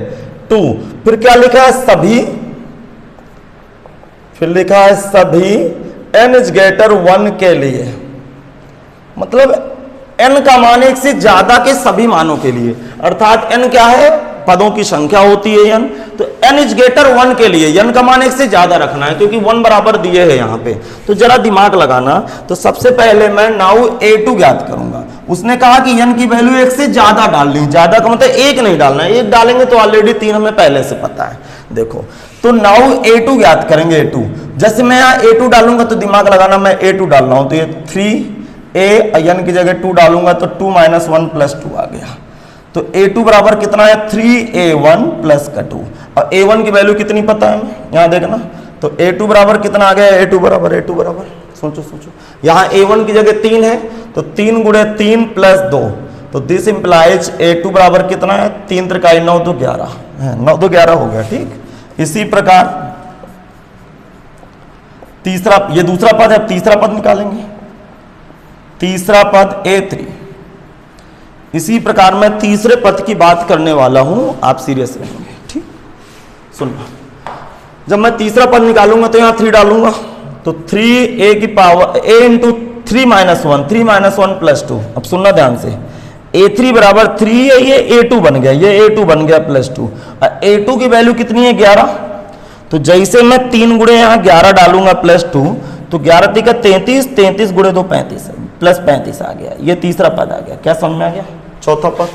2। फिर क्या लिखा है, सभी फिर लिखा है सभी n इज ग्रेटर 1 के लिए, मतलब n का मान 1 से ज्यादा के सभी मानों के लिए, अर्थात n क्या है, पदों की संख्या होती है n, तो n इज ग्रेटर 1 के लिए n का मान 1 से ज्यादा रखना है, क्योंकि 1 बराबर दिए है यहाँ पे। तो जरा दिमाग लगाना, तो सबसे पहले मैं नाउ a2 ज्ञात करूंगा। उसने कहा कि n की वैल्यू 1 से ज्यादा डालनी, ज्यादा का मतलब 1 नहीं डालना है, 1 डालेंगे तो ऑलरेडी 3 हमें पहले से पता है। देखो तो नाउ a2 ज्ञात करेंगे, a2। जैसे मैं यहाँ a2 डालूंगा तो दिमाग लगाना, मैं a2 डाल रहा हूं तो ये 3a n की जगह 2 डालूंगा तो 2 - 1 + 2 आ गया। तो a2 बराबर कितना है, 3a1 + 2। और a1 की वैल्यू कितनी पता है हमें, यहाँ देखना, तो a2 बराबर कितना आ गया, a2 बराबर सोचो यहाँ a1 की जगह 3 है तो 3 × 3 + 2, तो दिस इंप्लाइज a2 बराबर कितना है, 3 × 3 = 9 × 2 = 11 है, 9 × 2 = 11 हो गया। ठीक, इसी प्रकार तीसरा, ये दूसरा पद है, तीसरा पद निकालेंगे, तीसरा पद a3। इसी प्रकार मैं तीसरे पद की बात करने वाला हूं, आप सीरियस रहेंगे। ठीक, सुनना, जब मैं तीसरा पद निकालूंगा तो यहां 3 डालूंगा, तो 3a की पावर a × 3 - 1, 3 - 1 + 2। अब सुनना ध्यान से, a3 बराबर 3 है, ये a2 बन गया, ये a2 बन गया +2, और a2 की वैल्यू कितनी है, 11। तो जैसे मैं 3 × यहाँ 11 डालूंगा +2, तो 11 × 3 = 33, 33 × 2 = 35, +35 आ गया। ये तीसरा पद आ गया, क्या समझ में आ गया। चौथा पद,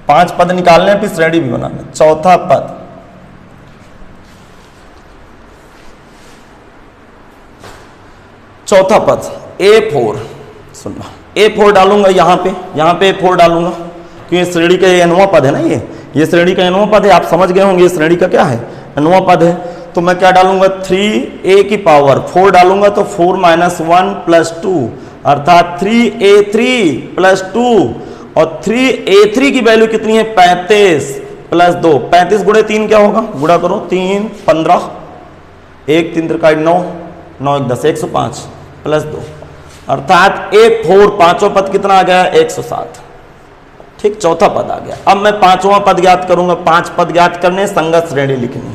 5 पद निकालने फिर श्रेणी भी बनाना। चौथा पद, चौथा पद a4, सुनना, a4 डालूंगा यहाँ पे a4 डालूंगा, क्योंकि ये श्रेणी का nवां पद है ना, ये श्रेणी का nवां पद है, आप समझ गए होंगे ये श्रेणी का क्या है, nवां पद है। तो मैं क्या डालूंगा, 3a की पावर 4 डालूंगा, तो 4 - 1 + 2, अर्थात 3a3 + 2, और 3a3 की वैल्यू कितनी है, 35 + 2, 35 × 3 क्या होगा, गुणा करो, 3 = 15, 1 3 × 9, 9 × 10 105 + 2, अर्थात a4 पांचों पद कितना आ गया, 107। ठीक, चौथा पद आ गया। अब मैं पांचवा पद ज्ञात करूंगा, 5 पद ज्ञात करने, संगत श्रेणी लिखनी।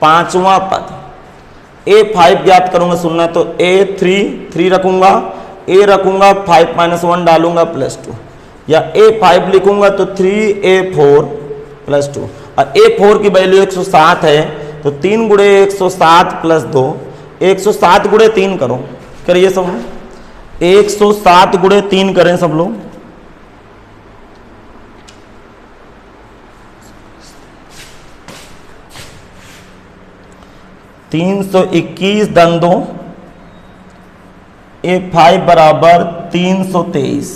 पांचवा पद a5 ज्ञात करूंगा, सुनना, तो a3 3 रखूंगा, a रखूंगा, 5 - 1 डालूंगा +2, या a5 लिखूंगा तो 3a4 + 2, और a4 की वैल्यू 107 है, तो 3 × 107 + 2, 107 × 3 करो, करिए सब लोग, 107 × 3 करें सब लोग, (321 × 2) a5 बराबर 323।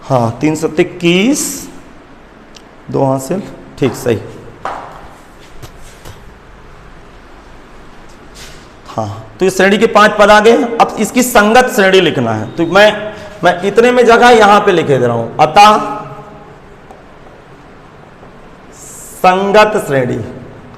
हाँ, 321 2 हासिल, ठीक, सही। हाँ, तो इस श्रेणी के 5 पद आ गए। अब इसकी संगत श्रेणी लिखना है, तो मैं इतने में जगह यहां पे लिखे दे रहा हूं, अतः संगत श्रेणी।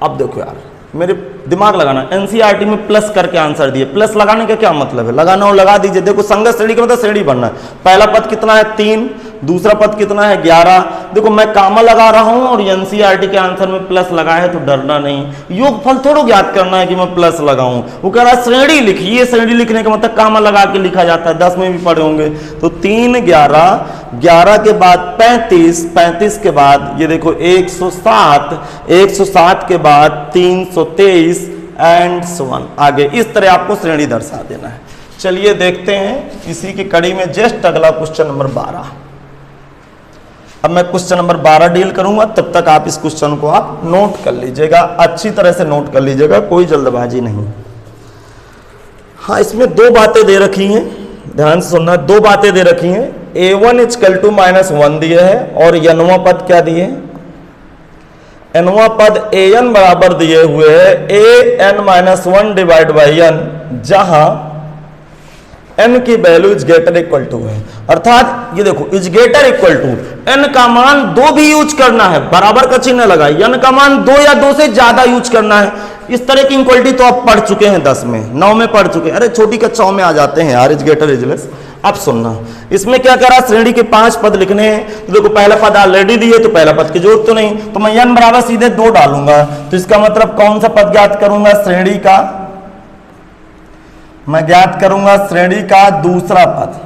अब देखो यार, मेरे दिमाग लगाना, एनसीईआरटी में प्लस करके आंसर दिए, प्लस लगाने का क्या मतलब है, लगाना हो लगा दीजिए। देखो संगत श्रेणी का मतलब श्रेणी बनना है। पहला पद कितना है, 3, दूसरा पद कितना है, 11। देखो मैं कामा लगा रहा हूं और एनसीईआरटी के आंसर में प्लस लगा है, तो डरना नहीं। योगफल थोड़ा ज्ञात करना है कि मैं प्लस लगाऊं, वो कह रहा है श्रेणी लिखिए। श्रेणी लिखने का मतलब कामा लगा के लिखा जाता है, 10 में भी पढ़े होंगे। तो 3 11, 11 के बाद 35, 35 के बाद ये देखो 107, 107 के बाद 323 एंड सो ऑन। आगे इस तरह आपको श्रेणी दर्शा देना है। चलिए देखते हैं इसी की कड़ी में जस्ट अगला क्वेश्चन नंबर 12। अब मैं क्वेश्चन नंबर 12 डील करूंगा, तब तक आप इस क्वेश्चन को आप नोट कर लीजिएगा, अच्छी तरह से नोट कर लीजिएगा, कोई जल्दबाजी नहीं। हाँ, इसमें 2 बातें दे रखी हैं, ध्यान से सुनना। 2 बातें दे रखी हैं, a1 = -1 दिए है, और nवां पद क्या दिए, nवां पद an बराबर दिए हुए है an - 1 / n, जहां n की value is greater equal to है। अर्थात ये देखो, is greater equal to, n का मान 2 भी यूज करना है, बराबर का चिन्ह लगा, n का मान 2 या 2 से ज्यादा यूज करना है। इस तरह की इक्वलिटी तो आप पढ़ चुके हैं 10 में, 9 में पढ़ चुके हैं। अरे छोटी कक्षाओं में आ जाते हैं यार, इज ग्रेटर इज लेस। अब सुनना, इसमें क्या करा, श्रेणी के 5 पद लिखने हैं। तो देखो पहला पद ऑलरेडी दिए, तो पहला पद की जरूरत तो नहीं, तो मैं n बराबर सीधे 2 डालूंगा। तो इसका मतलब कौन सा पद ज्ञात करूंगा, श्रेणी का मैं ज्ञात करूंगा श्रेणी का दूसरा पद।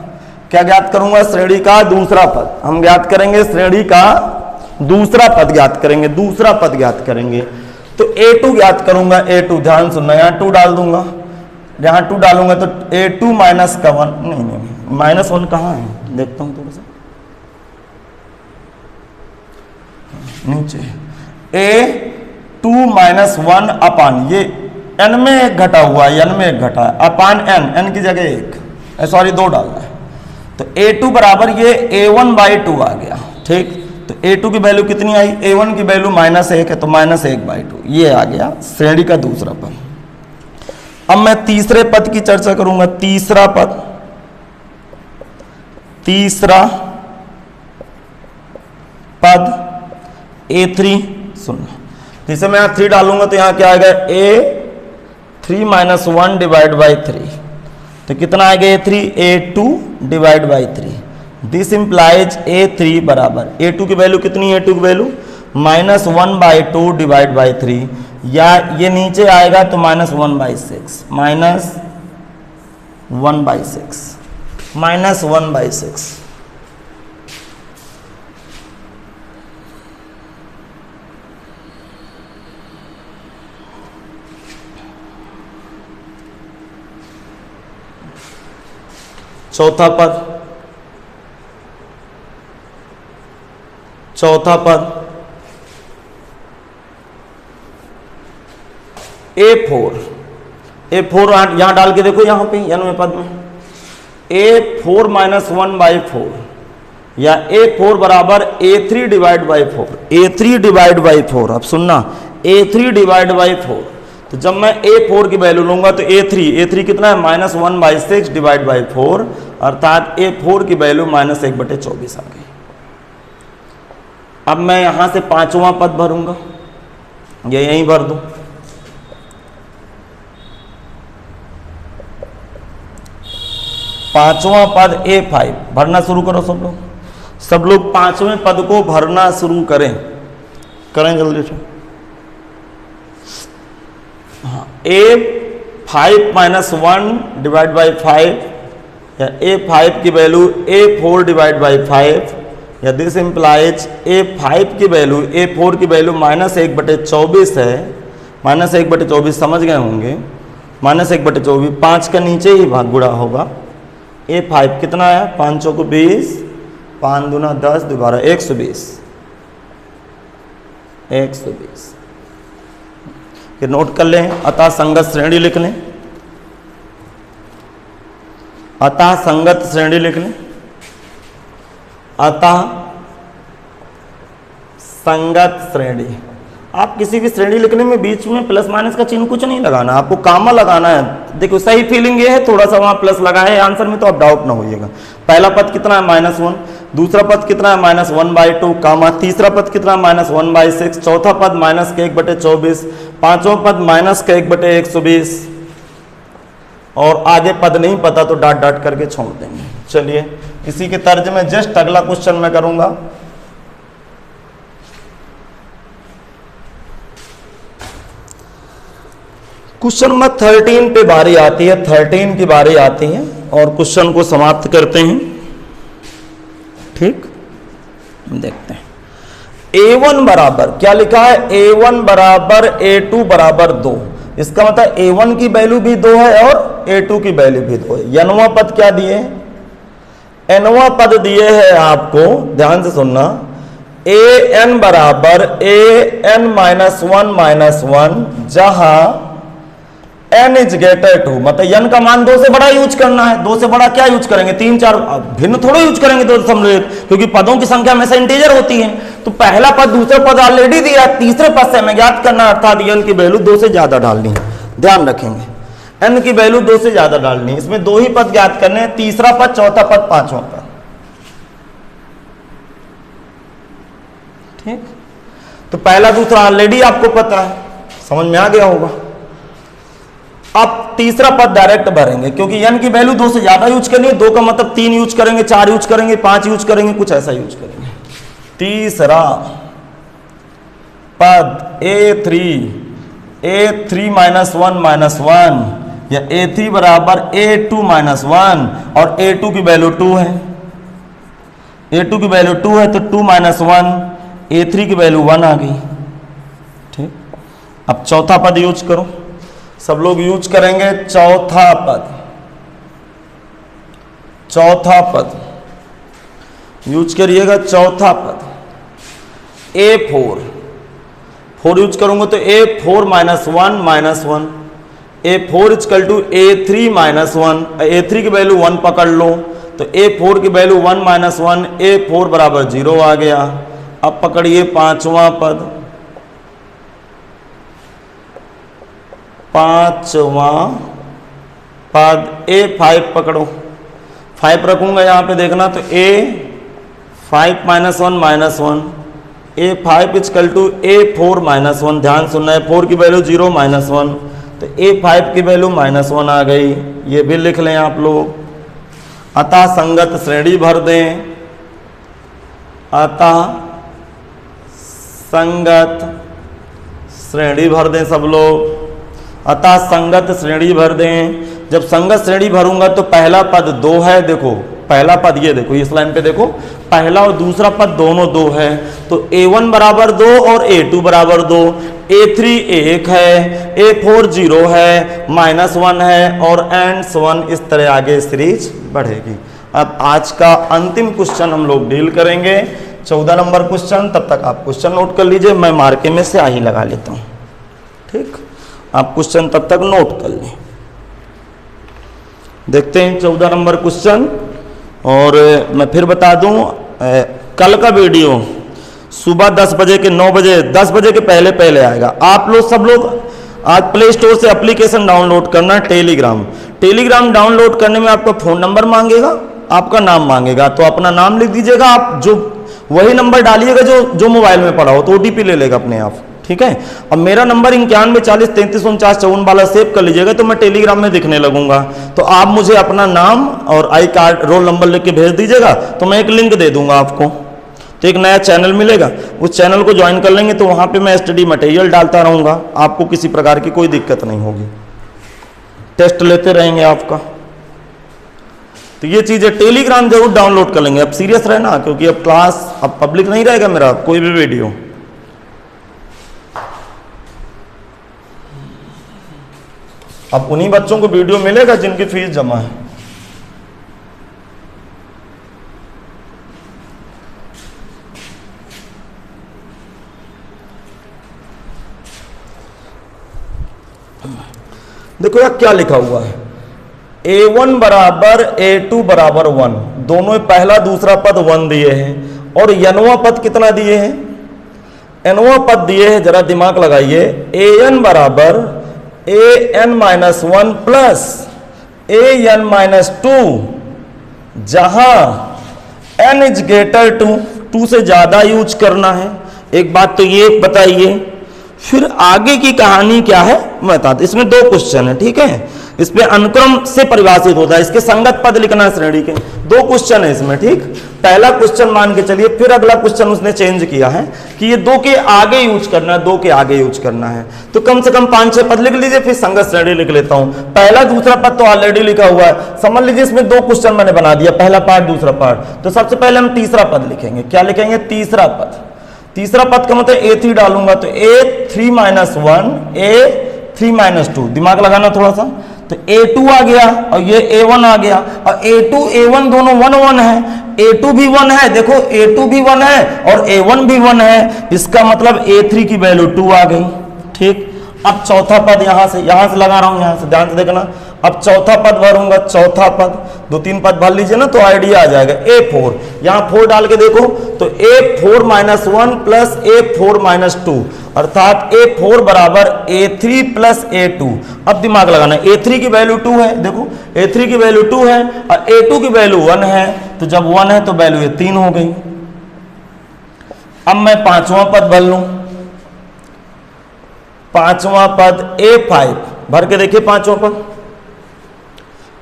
क्या ज्ञात करूंगा? श्रेणी का दूसरा पद। हम ज्ञात करेंगे श्रेणी का दूसरा पद ज्ञात करेंगे, दूसरा पद ज्ञात करेंगे। तो a2 ज्ञात करूंगा, a2 ध्यान सुनना, यहाँ 2 डाल दूंगा, यहाँ 2 डालूंगा तो a2 माइनस का 1, नहीं माइनस 1 कहाँ है, देखता हूं थोड़ा सा नीचे, a2 माइनस 1 अपान, ये n में एक घटा हुआ है, n में एक घटा है, अपान n की जगह 1, सॉरी 2 डालना है। तो a2 बराबर ये a1/2 आ गया। ठीक, तो a2 की वैल्यू कितनी आई? a1 की वैल्यू -1 है, तो -1/2 ये आ गया श्रेणी का दूसरा पद। अब मैं तीसरे पद की चर्चा करूंगा। तीसरा पद, तीसरा पद a3, सुनना, जैसे मैं यहाँ 3 डालूंगा तो यहाँ क्या आएगा? a3 माइनस 1 डिवाइड बाई 3, तो कितना आएगा? a3 a2 divide by 3। This implies a3 बराबर, a2 की वैल्यू कितनी है? a2 की वैल्यू -1/2 डिवाइड बाई 3, या ये नीचे आएगा तो -1/6, -1/6। चौथा पद, चौथा पद a4 यहां डाल के देखो, यहां पे n पद में a4 माइनस 1/4, या a4 बराबर a3 divide by 4, a3 divide by 4। अब सुनना, a3 डिवाइड बाई 4, तो जब मैं a4 की वैल्यू लूंगा तो a3 कितना है? -1/6 डिवाइड बाई 4, अर्थात a4 की वैल्यू -1/24 आ गई। अब मैं यहां से पांचवा पद भरूंगा, ये यहीं भर दूं। पांचवा पद a5 भरना शुरू करो सब लोग पांचवें पद को भरना शुरू करें जल्दी से। a5 माइनस 1 डिवाइड बाई 5, या a5 की वैल्यू a4 डिवाइड बाई 5, या दिस इंप्लाइज a5 की वैल्यू, a4 की वैल्यू -1/24 है, -1/24 समझ गए होंगे, -1/24, 5 का नीचे ही भाग गुणा होगा। a5 कितना है? 5 चौको 20, 5 दूना 10, दोबारा 120, 120। फिर नोट कर लें, अतः संगत श्रेणी लिख लें, अतः संगत श्रेणी लिख लें, अतः संगत श्रेणी। आप किसी भी श्रेणी लिखने में बीच में प्लस माइनस का चिन्ह कुछ नहीं लगाना, आपको कामा लगाना है। देखो सही फीलिंग ये है, थोड़ा सा वहां प्लस लगा है आंसर में, तो आप डाउट ना होइएगा। पहला पद कितना है? -1, दूसरा पद कितना है? -1/2 कामा, तीसरा पद कितना है? -1/6, चौथा पद -1/24, पांचवा पद -1/120, और आगे पद नहीं पता तो डाट डाट करके छोड़ देंगे। चलिए इसी के तर्ज में जस्ट अगला क्वेश्चन मैं करूंगा। क्वेश्चन नंबर 13 पे बारी आती है, 13 की बारी आती है, और क्वेश्चन को समाप्त करते हैं। ठीक, देखते हैं। a1 बराबर क्या लिखा है? a1 बराबर a2 बराबर 2। इसका मतलब a1 की वैल्यू भी 2 है और a2 की वैल्यू भी 2 है। nवां पद क्या दिए? nवां पद दिए है आपको, ध्यान से सुनना, an बराबर an-1 जहां n इज ग्रेटर टू, मतलब n का मान 2 से बड़ा यूज करना है। 2 से बड़ा क्या यूज करेंगे? 3 4 भिन्न थोड़ा यूज करेंगे 2.1, क्योंकि पदों की संख्या हमेशा इंटीजर होती है। तो पहला पद दूसरा पद ऑलरेडी दिया है, तीसरे पद से हमें ज्ञात करना, अर्थात n की वैल्यू 2 से ज्यादा डालनी है। ध्यान रखेंगे, n की वैल्यू 2 से ज्यादा डालनी है। इसमें 2 ही पद ज्ञात करने हैं, तीसरा पद, चौथा पद, पांचवा पद। ठीक, तो पहला दूसरा ऑलरेडी आपको पता है, समझ में आ गया होगा। अब तीसरा पद डायरेक्ट भरेंगे, क्योंकि n की वैल्यू 2 से ज्यादा यूज करनी है। 2 का मतलब 3 यूज करेंगे, 4 यूज करेंगे, 5 यूज करेंगे, कुछ ऐसा यूज करेंगे। तीसरा पद a3 -1 -1 या A3 बराबर A2 माइनस 1 और A2 की वैल्यू 2 है, A2 की वैल्यू 2 है तो 2 माइनस 1, A3 की वैल्यू 1 आ गई। ठीक, अब चौथा पद यूज करो, सब लोग यूज करेंगे चौथा पद। चौथा पद यूज करिएगा, चौथा पद A4 4 यूज करूंगा तो A4 minus 1 minus 1, A4 equal to A3 minus 1, A3 की वैल्यू 1 पकड़ लो तो A4 की वैल्यू 1 माइनस 1, A4 बराबर 0 आ गया। अब पकड़िए पांचवा पद, पांचवा पद A5 पकड़ो, 5 रखूंगा यहां पे देखना तो A5 minus 1 minus 1, A5 equal to A4 minus 1, ध्यान सुनना है 4 की वैल्यू 0 माइनस 1 तो A5 की वैल्यू माइनस 1 आ गई, ये भी लिख लें आप लोग। अतः संगत श्रेणी भर दें, अतः संगत श्रेणी भर दें सब लोग, अतः संगत श्रेणी भर दें। जब संगत श्रेणी भरूंगा तो पहला पद 2 है, देखो पहला पद ये देखो इस लाइन पे देखो, पहला और दूसरा पद दोनों 2 है तो A1 बराबर 2 और A2 बराबर 2, A3 1 है, A4 0 है, माइनस 1 है और एंड्स 1, इस तरह आगे सीरीज बढ़ेगी। अब आज का अंतिम क्वेश्चन हम लोग डील करेंगे, 14 नंबर क्वेश्चन। तब तक आप क्वेश्चन नोट कर लीजिए, मैं मार्के में से ही लगा लेता हूं। ठीक, आप क्वेश्चन तब तक नोट कर लें। देखते हैं 14 नंबर क्वेश्चन। और मैं फिर बता दूं, कल का वीडियो सुबह 10 बजे के 9 बजे 10 बजे के पहले पहले आएगा। आप लोग सब लोग आज प्ले स्टोर से एप्लीकेशन डाउनलोड करना, टेलीग्राम डाउनलोड करने में आपका फ़ोन नंबर मांगेगा, आपका नाम मांगेगा, तो अपना नाम लिख दीजिएगा, आप जो वही नंबर डालिएगा जो मोबाइल में पड़ा हो तो OTP ले लेगा अपने आप। ठीक है, अब मेरा नंबर 91 40 33 49 54 वाला सेव कर लीजिएगा तो मैं टेलीग्राम में दिखने लगूंगा। तो आप मुझे अपना नाम और आई कार्ड रोल नंबर लिख के भेज दीजिएगा तो मैं एक लिंक दे दूंगा आपको, तो एक नया चैनल मिलेगा, उस चैनल को ज्वाइन कर लेंगे तो वहां पे मैं स्टडी मटेरियल डालता रहूंगा, आपको किसी प्रकार की कोई दिक्कत नहीं होगी, टेस्ट लेते रहेंगे आपका। तो ये चीजें टेलीग्राम जरूर डाउनलोड कर लेंगे। अब सीरियस रहना, क्योंकि अब क्लास अब पब्लिक नहीं रहेगा मेरा कोई भी वीडियो। अब उन्हीं बच्चों को वीडियो मिलेगा जिनकी फीस जमा है। देखो यार क्या लिखा हुआ है, A1 बराबर A2 बराबर 1, दोनों पहला दूसरा पद 1 दिए हैं और यनवा पद कितना दिए हैं, एनवा पद दिए हैं, जरा दिमाग लगाइए। AN बराबर AN minus 1 plus AN minus 2, जहां N इज ग्रेटर टू 2 से ज्यादा यूज करना है। एक बात तो ये बताइए, फिर आगे की कहानी क्या है मैं बताता। इसमें 2 क्वेश्चन है, ठीक है, इस पे अनुक्रम से परिभाषित होता है, इसके संगत पद लिखना है श्रेणी के। 2 क्वेश्चन है इसमें, ठीक। पहला क्वेश्चन मान के चलिए, फिर अगला क्वेश्चन उसने चेंज किया है कि ये 2 के आगे यूज करना है, 2 के आगे यूज करना है। तो कम से कम 5-6 पद लिख लीजिए, फिर संगत श्रेणी लिख लेता हूं। पहला दूसरा पद तो ऑलरेडी लिखा हुआ है, समझ लीजिए इसमें 2 क्वेश्चन मैंने बना दिया, पहला पार्ट दूसरा पार्ट। तो सबसे पहले हम तीसरा पद लिखेंगे। क्या लिखेंगे? तीसरा पद। तीसरा पद का मतलब A3 डालूंगा तो A3 माइनस 1 A3 माइनस 2, दिमाग लगाना थोड़ा सा। तो A2 आ गया और ये A1 आ गया, और A2 A1 दोनों 1 है, A2 भी 1 है, देखो A2 भी 1 है और A1 भी 1 है, इसका मतलब A3 की वैल्यू 2 आ गई, ठीक। अब चौथा पद यहां से लगा रहा हूं, यहां से ध्यान से देखना। अब चौथा पद भरूंगा, चौथा पद 2-3 पद भर लीजिए ना तो आइडिया आ जाएगा। A4, यहां 4 डाल के देखो तो A4 minus 1 plus A4 minus 2, अर्थात A4 बराबर A3 प्लस A2। अब दिमाग लगाना, A3 की वैल्यू 2 है, देखो A3 की वैल्यू 2 है और A2 की वैल्यू 1 है, तो जब 1 है तो वैल्यू ये 3 हो गई। अब मैं पांचवा पद भर लूं, पांचवा पद A5 भर के देखिए, पांचवा पद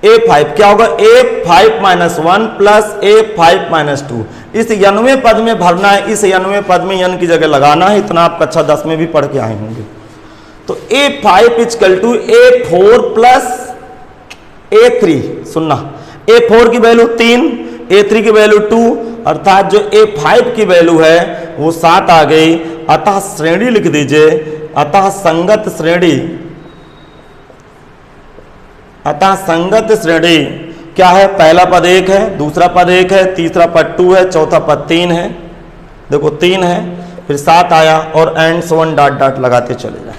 A5 क्या होगा? A5 minus 1 plus A5 minus 2। इस यनवे पद में भरना है, इस यनवे पद में यन की जगह लगाना है, इतना आप कक्षा 10 में भी पढ़ के आए होंगे। तो A5 equal to A4 plus A3 सुनना, A4 की वैल्यू 3, A3 की वैल्यू 2, अर्थात जो A5 की वैल्यू है वो 7 आ गई। अतः श्रेणी लिख दीजिए, अतः संगत श्रेणी, अतः संगत श्रेणी क्या है? पहला पद 1 है, दूसरा पद 1 है, तीसरा पद 2 है, चौथा पद 3 है। देखो 3 है, फिर 7 आया और and so on dot dot लगाते चले जाए।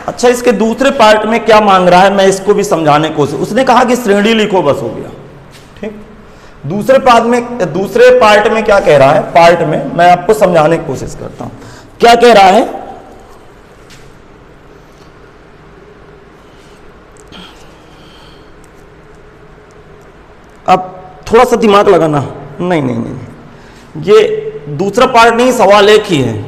अच्छा, इसके दूसरे पार्ट में क्या मांग रहा है, मैं इसको भी समझाने की कोशिश। उसने कहा कि श्रेणी लिखो, बस हो गया, ठीक। दूसरे पार्ट में क्या कह रहा है? पार्ट में मैं आपको समझाने की कोशिश करता हूं। क्या कह रहा है? अब थोड़ा सा दिमाग लगाना। नहीं, ये दूसरा पार्ट नहीं, सवाल एक ही है।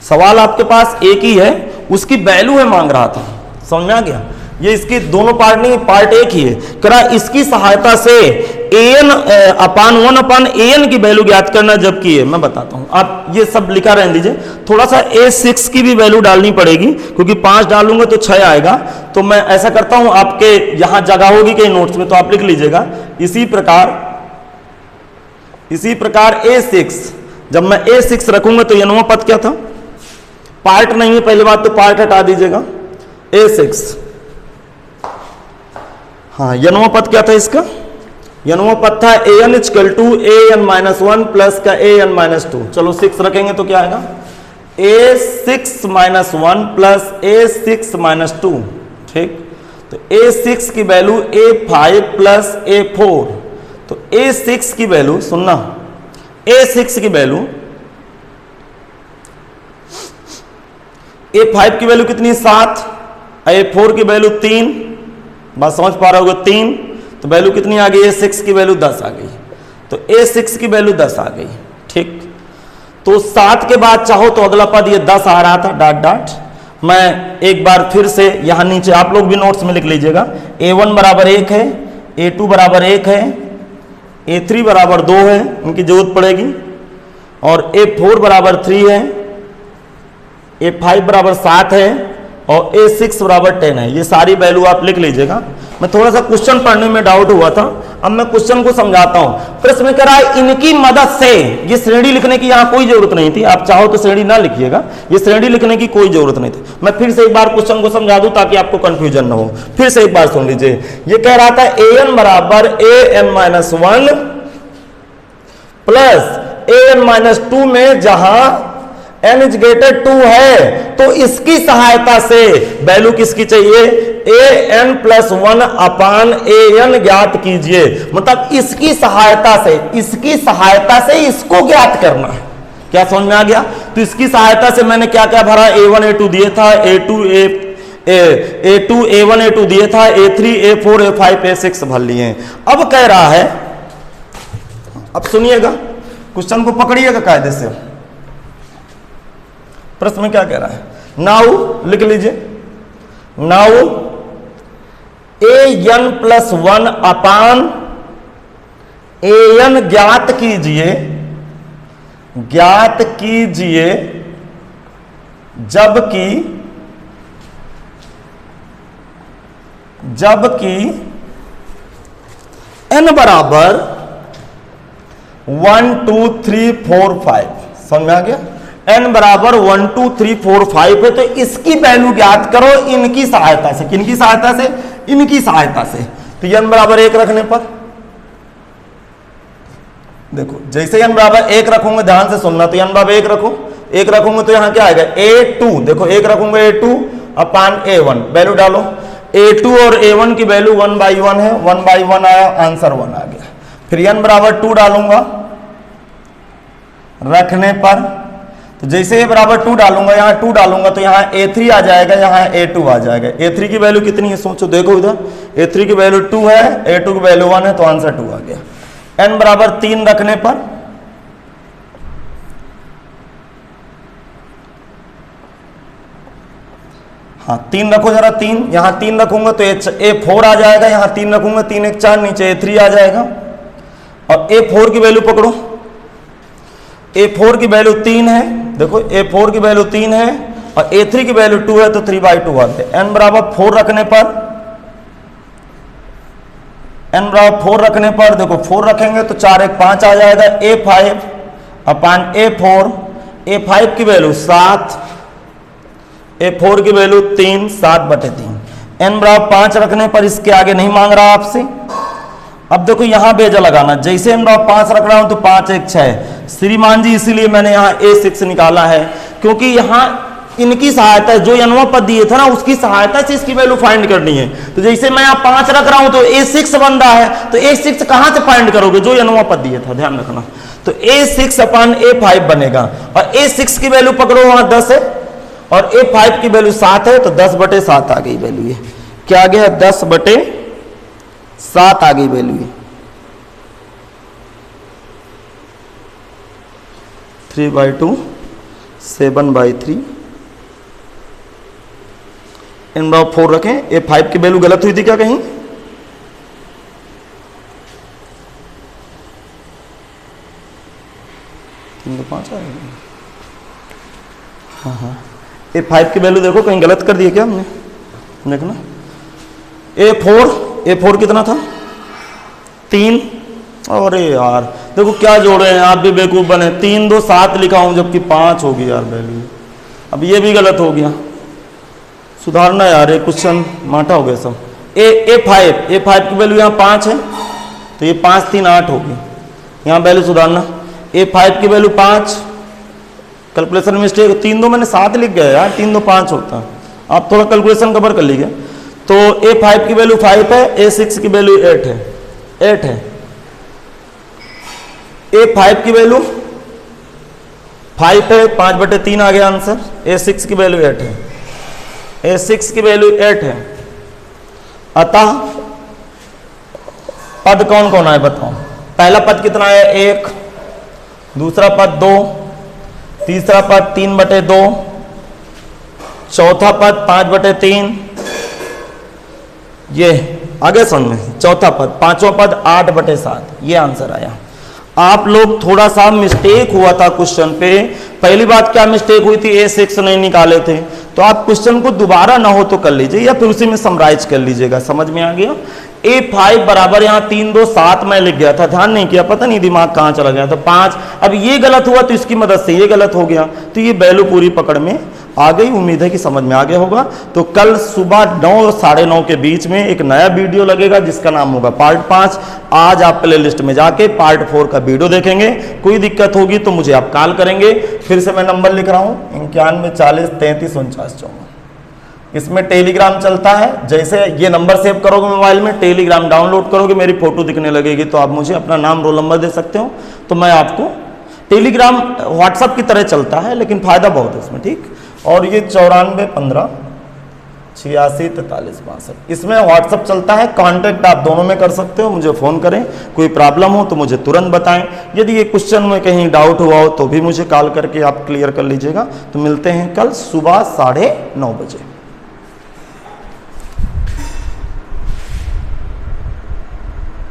सवाल आपके पास एक ही है, उसकी वैल्यू है मांग रहा था। समझ में आ गया? ये इसके दोनों पार्ट नहीं, पार्ट एक ही है। करा इसकी सहायता से an/1/an की वैल्यू ज्ञात करना, जबकि है, मैं बताता हूं। आप ये सब लिखा रहने दीजिए। थोड़ा सा A6 की भी वैल्यू डालनी पड़ेगी, क्योंकि 5 डालूंगा तो 6 आएगा। तो मैं ऐसा करता हूं, आपके यहां जगह होगी कहीं नोट्स में, तो आप लिख लीजिएगा। इसी प्रकार A6, जब मैं A6 रखूंगा तो यनवा पद क्या था? पार्ट नहीं है, पहली बात तो पार्ट हटा दीजिएगा। A6, हाँ, यनवा पद क्या था इसका? यनवा पद था an = an-1 प्लस का an-2। चलो 6 रखेंगे तो क्या आएगा? A6-1 प्लस A6-2, ठीक। तो A6 की वैल्यू A5 प्लस A4। तो A6 की वैल्यू सुनना, A6 की वैल्यू, A5 की वैल्यू कितनी? 7, A4 की वैल्यू 3, बात समझ पा रहे होगे? 3, तो वैल्यू कितनी आ गई? A6 की वैल्यू 10 आ गई। तो A6 की वैल्यू 10 आ गई, ठीक। तो 7 के बाद चाहो तो अगला पद ये 10 आ रहा था, डॉट डॉट। मैं एक बार फिर से यहां नीचे, आप लोग भी नोट्स में लिख लीजिएगा। A1 बराबर 1 है, A2 बराबर 1 है, A3 बराबर 2 है, इनकी जरूरत पड़ेगी, और A4 बराबर 3 है, A5 बराबर 7 है, और A6 बराबर 10 है। ये सारी वैल्यू आप लिख लीजिएगा। मैं थोड़ा सा क्वेश्चन पढ़ने में डाउट हुआ था, अब मैं क्वेश्चन को समझाता हूं। प्रश्न में कह रहा है इनकी मदद से, ये श्रेणी लिखने की यहां कोई जरूरत नहीं थी, आप चाहो तो श्रेणी ना लिखिएगा, ये श्रेणी लिखने की कोई जरूरत नहीं थी। मैं फिर से एक बार क्वेश्चन को समझा दूं ताकि आपको कंफ्यूजन ना हो। फिर से एक बार सुन लीजिए। ये कह रहा था an बराबर an-1 प्लस an-2 में जहां n = 2 है, तो इसकी सहायता से वैल्यू किसकी चाहिए? an+1 अपान an ज्ञात कीजिए। मतलब इसकी सहायता से इसको ज्ञात करना है। क्या समझ में आ गया? तो इसकी सहायता से मैंने क्या क्या भरा? A1 A2 दिए था, A2 A1 A2 दिए था, A3 A4 A5 A6 भर लिए। अब कह रहा है, अब सुनिएगा, क्वेश्चन को पकड़िएगा कायदे से। प्रश्न में क्या कह रहा है? नाउ लिख लीजिए, नाउ an+1 अपान an ज्ञात कीजिए जबकि n बराबर 1 2 3 4 5। समझ में आ गया? n बराबर 1 2 3 4 5 है, तो इसकी वैल्यू ज्ञात करो इनकी सहायता से। किनकी सहायता से? इनकी सहायता से। तो n बराबर 1 रखने पर देखो, जैसे n बराबर 1 रखूंगा, ध्यान से सुनना, तो n बराबर 1 रखो, 1 रखूंगा तो यहां क्या आएगा? A2। देखो 1 रखूंगा A2 अपान A1, वैल्यू डालो। A2 और A1 की वैल्यू 1/1 है, 1/1 आया, आंसर 1 आ गया। फिर n बराबर 2 डालूंगा रखने पर, तो जैसे ये बराबर 2 डालूंगा, यहाँ 2 डालूंगा तो यहाँ A3 आ जाएगा, यहाँ A2 आ जाएगा। A3 की वैल्यू कितनी है सोचो, देखो इधर, A3 की वैल्यू 2 है, A2 की वैल्यू 1 है, तो आंसर 2 आ गया। n बराबर 3 रखने पर हाँ 3 रखो जरा, 3 यहाँ 3 रखूंगा तो A4 आ जाएगा, यहाँ 3 रखूंगा, 3 1 4, नीचे A3 आ जाएगा। और A4 की वैल्यू पकड़ो, A4 की वैल्यू 3 है, देखो A4 की वैल्यू 3 है और A3 की वैल्यू 2 है, तो 3/2 आते हैं। n बराबर 4 रखने पर n बराबर 4 रखने पर देखो 4 रखेंगे तो 4 1 5 आ जाएगा, A5 अपान A4, A5 की वैल्यू 7, A4 की वैल्यू 3, 7/3। n बराबर 5 रखने पर इसके आगे नहीं मांग रहा आपसे। अब देखो यहां बेजा लगाना, जैसे n बराबर 5 रख रहा हूं तो 5 1 6 श्रीमान जी, इसीलिए मैंने यहां A6 निकाला है, क्योंकि यहां इनकी सहायता, जो नवा पद दिए थे ना उसकी सहायता से इसकी वैल्यू फाइंड करनी है। तो जैसे मैं यहां 5 रख रहा हूं तो A6 बन रहा है, तो A6 कहां से फाइंड करोगे, जो नवा पद दिए था, ध्यान रखना। तो A6 अपान A5 बनेगा, और A6 की वैल्यू पकड़ो वहां 10 है और A5 की वैल्यू 7 है, तो 10/7 आ गई वैल्यू। ये क्या आ गया, 10/7 आ गई वैल्यू। 3/2 7/3। n बराबर 4 रखें, A5 की वैल्यू गलत हुई थी क्या कहीं, हाँ, A5 की वैल्यू देखो कहीं गलत कर दिया क्या हमने, देखना। A4 कितना था, 3, अरे यार देखो क्या जोड़े हैं, आप भी बेवकूफ बने, 3 2 7 लिखा हूं जबकि 5 होगी यार वैल्यू। अब ये भी गलत हो गया, सुधारना यार, ये क्वेश्चन माटा हो गया सब। A5 की वैल्यू यहाँ 5 है, तो ये 5 3 8 होगी, यहाँ वैल्यू सुधारना। A5 की वैल्यू 5, कैलकुलेशन मिस्टेक, 3 2 मैंने 7 लिख गया यार, 3 2 5 होता, आप थोड़ा कैलकुलेशन कवर कर लीजिए। तो A5 की वैल्यू 5 है, A6 की वैल्यू 8 है, A5 की वैल्यू 5 है, 5/3 आ गया आंसर। A6 की वैल्यू 8 है, A6 की वैल्यू 8 है। अतः पद कौन कौन है बताओ, पहला पद कितना है 1, दूसरा पद 2, तीसरा पद 3/2, चौथा पद 5/3, ये आगे समझ में, चौथा पद, पांचवा पद 8/7, ये आंसर आया। आप लोग थोड़ा सा मिस्टेक हुआ था क्वेश्चन पे, पहली बात क्या मिस्टेक हुई थी, A6 नहीं निकाले थे, तो आप क्वेश्चन को दोबारा ना हो तो कर लीजिए या फिर उसी में समराइज कर लीजिएगा, समझ में आ गया। A5 बराबर यहाँ 3 2 7 में लिख गया था, ध्यान नहीं किया, पता नहीं दिमाग कहाँ चला गया, तो 5, अब ये गलत हुआ तो इसकी मदद से ये गलत हो गया, तो ये वैल्यू पूरी पकड़ में आ गई। उम्मीद है कि समझ में आ गया होगा। तो कल सुबह 9 और 9:30 के बीच में एक नया वीडियो लगेगा जिसका नाम होगा पार्ट 5। आज आप प्ले लिस्ट में जाके पार्ट 4 का वीडियो देखेंगे। कोई दिक्कत होगी तो मुझे आप कॉल करेंगे। फिर से मैं नंबर लिख रहा हूँ 91 40 33 49 54। इसमें टेलीग्राम चलता है, जैसे ये नंबर सेव करोगे मोबाइल में, टेलीग्राम डाउनलोड करोगे, मेरी फोटो दिखने लगेगी, तो आप मुझे अपना नाम रोल नंबर दे सकते हो, तो मैं आपको, टेलीग्राम व्हाट्सएप की तरह चलता है लेकिन फायदा बहुत है इसमें, ठीक। और ये 94 15 86 43 62, इसमें व्हाट्सएप चलता है। कांटेक्ट आप दोनों में कर सकते हो, मुझे फ़ोन करें, कोई प्रॉब्लम हो तो मुझे तुरंत बताएं। यदि ये क्वेश्चन में कहीं डाउट हुआ हो तो भी मुझे कॉल करके आप क्लियर कर लीजिएगा। तो मिलते हैं कल सुबह 9:30 बजे।